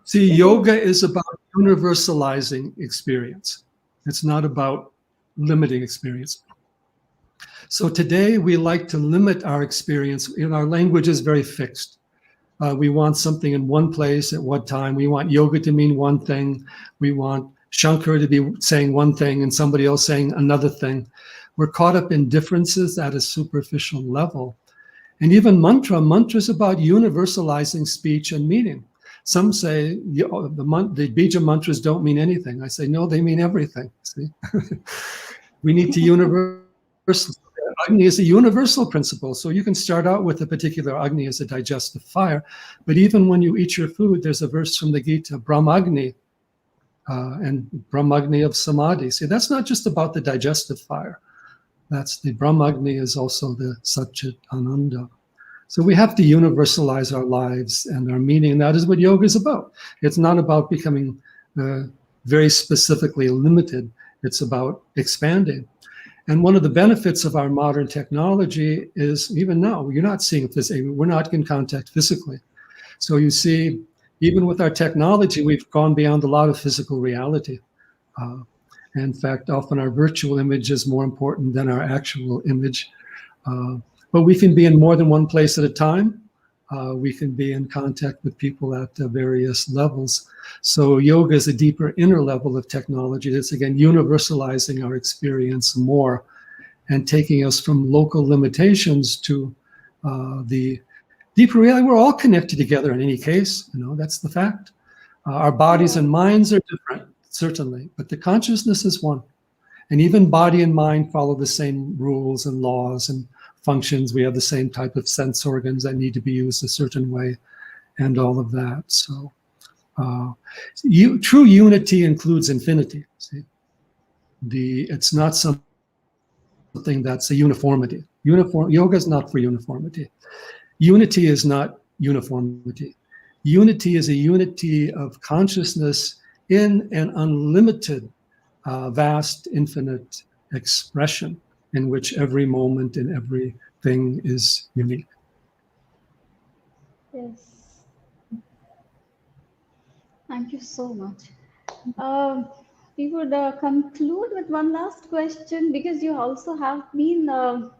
See, yoga is about universalizing experience. It's not about limiting experience. So today we like to limit our experience. Our language is very fixed. We want something in one place at one time. We want yoga to mean one thing. We want Shankar to be saying one thing and somebody else saying another thing. We're caught up in differences at a superficial level. And even mantra is about universalizing speech and meaning. Some say the bija mantras don't mean anything. I say, no, they mean everything. See, we need to universal. Agni is a universal principle. So you can start out with a particular Agni as a digestive fire, but even when you eat your food, there's a verse from the Gita, Brahmagni, and Brahmagni of Samadhi. See, that's not just about the digestive fire. That's the Brahmagni is also the Satchit Ananda. So we have to universalize our lives and our meaning. And that is what yoga is about. It's not about becoming very specifically limited. It's about expanding. And one of the benefits of our modern technology is even now, you're not seeing we're not in contact physically. So you see, even with our technology, we've gone beyond a lot of physical reality. In fact, often our virtual image is more important than our actual image. But we can be in more than one place at a time. We can be in contact with people at various levels. So yoga is a deeper inner level of technology that's, again, universalizing our experience more and taking us from local limitations to the deeper reality. We're all connected together in any case, that's the fact. Our bodies and minds are different, certainly, but the consciousness is one. And even body and mind follow the same rules and laws and functions. We have the same type of sense organs that need to be used a certain way and all of that. So True unity includes infinity. See? It's not something that's a uniformity. Yoga is not for uniformity. Unity is not uniformity. Unity is a unity of consciousness in an unlimited, vast, infinite expression in which every moment and everything is unique. Yes. Thank you so much. We would conclude with one last question, because you also have been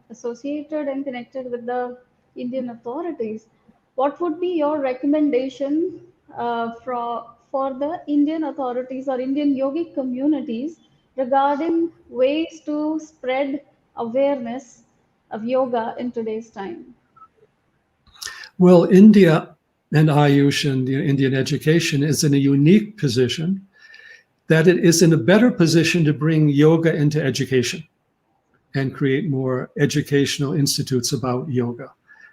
associated and connected with the Indian authorities. What would be your recommendation for the Indian authorities or Indian yogic communities regarding ways to spread awareness of yoga in today's time? Well, India and Ayush and the Indian education is in a unique position that it is in a better position to bring yoga into education and create more educational institutes about yoga.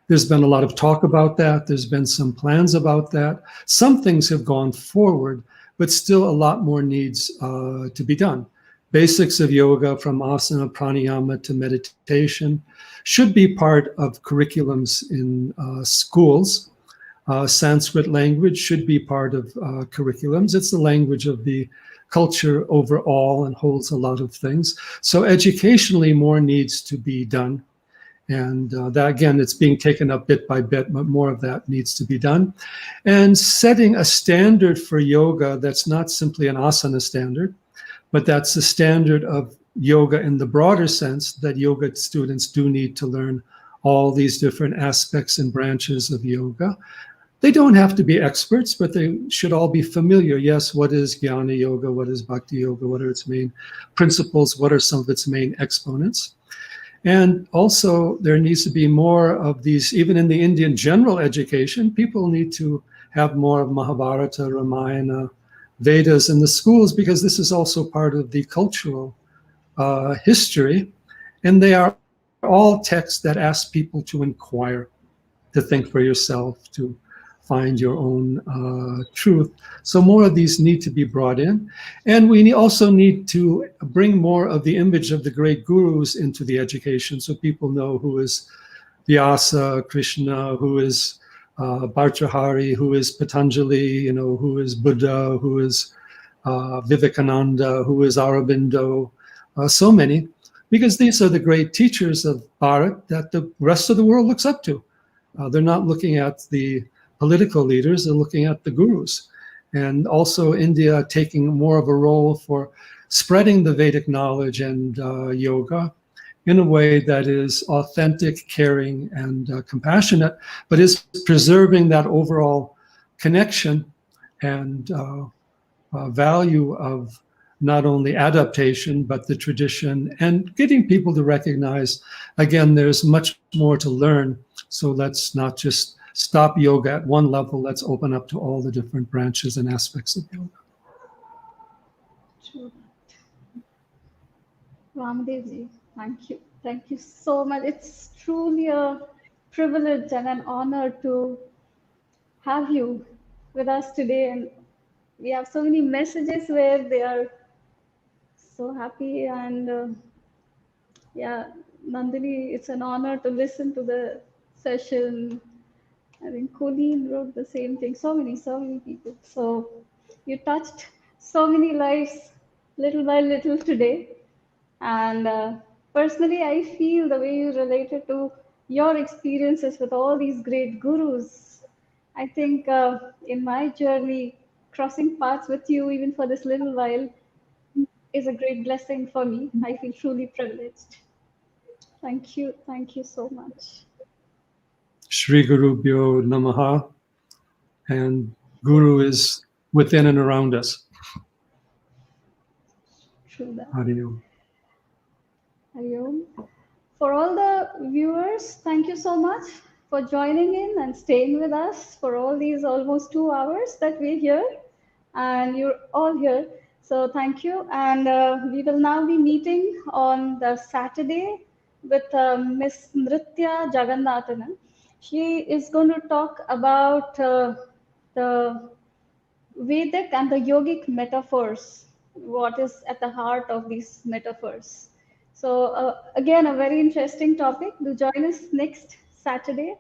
There's been a lot of talk about that. There's been some plans about that. Some things have gone forward, but still a lot more needs to be done. Basics of yoga, from asana, pranayama to meditation, should be part of curriculums in schools. Sanskrit language should be part of curriculums. It's the language of the culture overall and holds a lot of things. So educationally, more needs to be done. And that, again, it's being taken up bit by bit, but more of that needs to be done. And setting a standard for yoga that's not simply an asana standard, but that's the standard of yoga in the broader sense, that yoga students do need to learn all these different aspects and branches of yoga. They don't have to be experts, but they should all be familiar. Yes, what is Jnana Yoga? What is Bhakti Yoga? What are its main principles? What are some of its main exponents? And also, there needs to be more of these, even in the Indian general education, people need to have more of Mahabharata, Ramayana, Vedas in the schools, because this is also part of the cultural history. And they are all texts that ask people to inquire, to think for yourself, to find your own truth. So more of these need to be brought in. And we also need to bring more of the image of the great gurus into the education, so people know who is Vyasa, Krishna, who is Bhartrahari, who is Patanjali, who is Buddha, who is Vivekananda, who is Aurobindo, so many, because these are the great teachers of Bharat that the rest of the world looks up to. They're not looking at the political leaders, they're looking at the gurus. And also India taking more of a role for spreading the Vedic knowledge and yoga in a way that is authentic, caring, and compassionate, but is preserving that overall connection and value of not only adaptation, but the tradition, and getting people to recognize, again, there's much more to learn. So let's not just stop yoga at one level, let's open up to all the different branches and aspects of yoga. True. Ramdevji, thank you. Thank you so much. It's truly a privilege and an honor to have you with us today. And we have so many messages where they are so happy. And yeah, Nandini, it's an honor to listen to the session. I think Colleen wrote the same thing. So many people. So you touched so many lives little by little today. And personally, I feel the way you related to your experiences with all these great gurus. I think in my journey, crossing paths with you, even for this little while, is a great blessing for me. I feel truly privileged. Thank you. Thank you so much. Shri Gurubhyo Namaha, and Guru is within and around us. True that. Hari-Om. Hari-Om. For all the viewers, thank you so much for joining in and staying with us for all these almost 2 hours that we're here, and you're all here. So thank you. And we will now be meeting on the Saturday with Miss Nritya Jagannathanan. She is going to talk about the Vedic and the yogic metaphors, what is at the heart of these metaphors. So, again, a very interesting topic. Do join us next Saturday.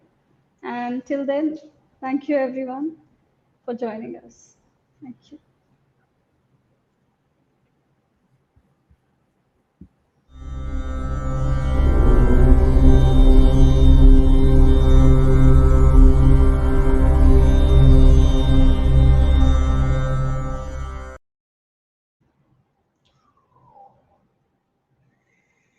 And till then, thank you everyone for joining us. Thank you.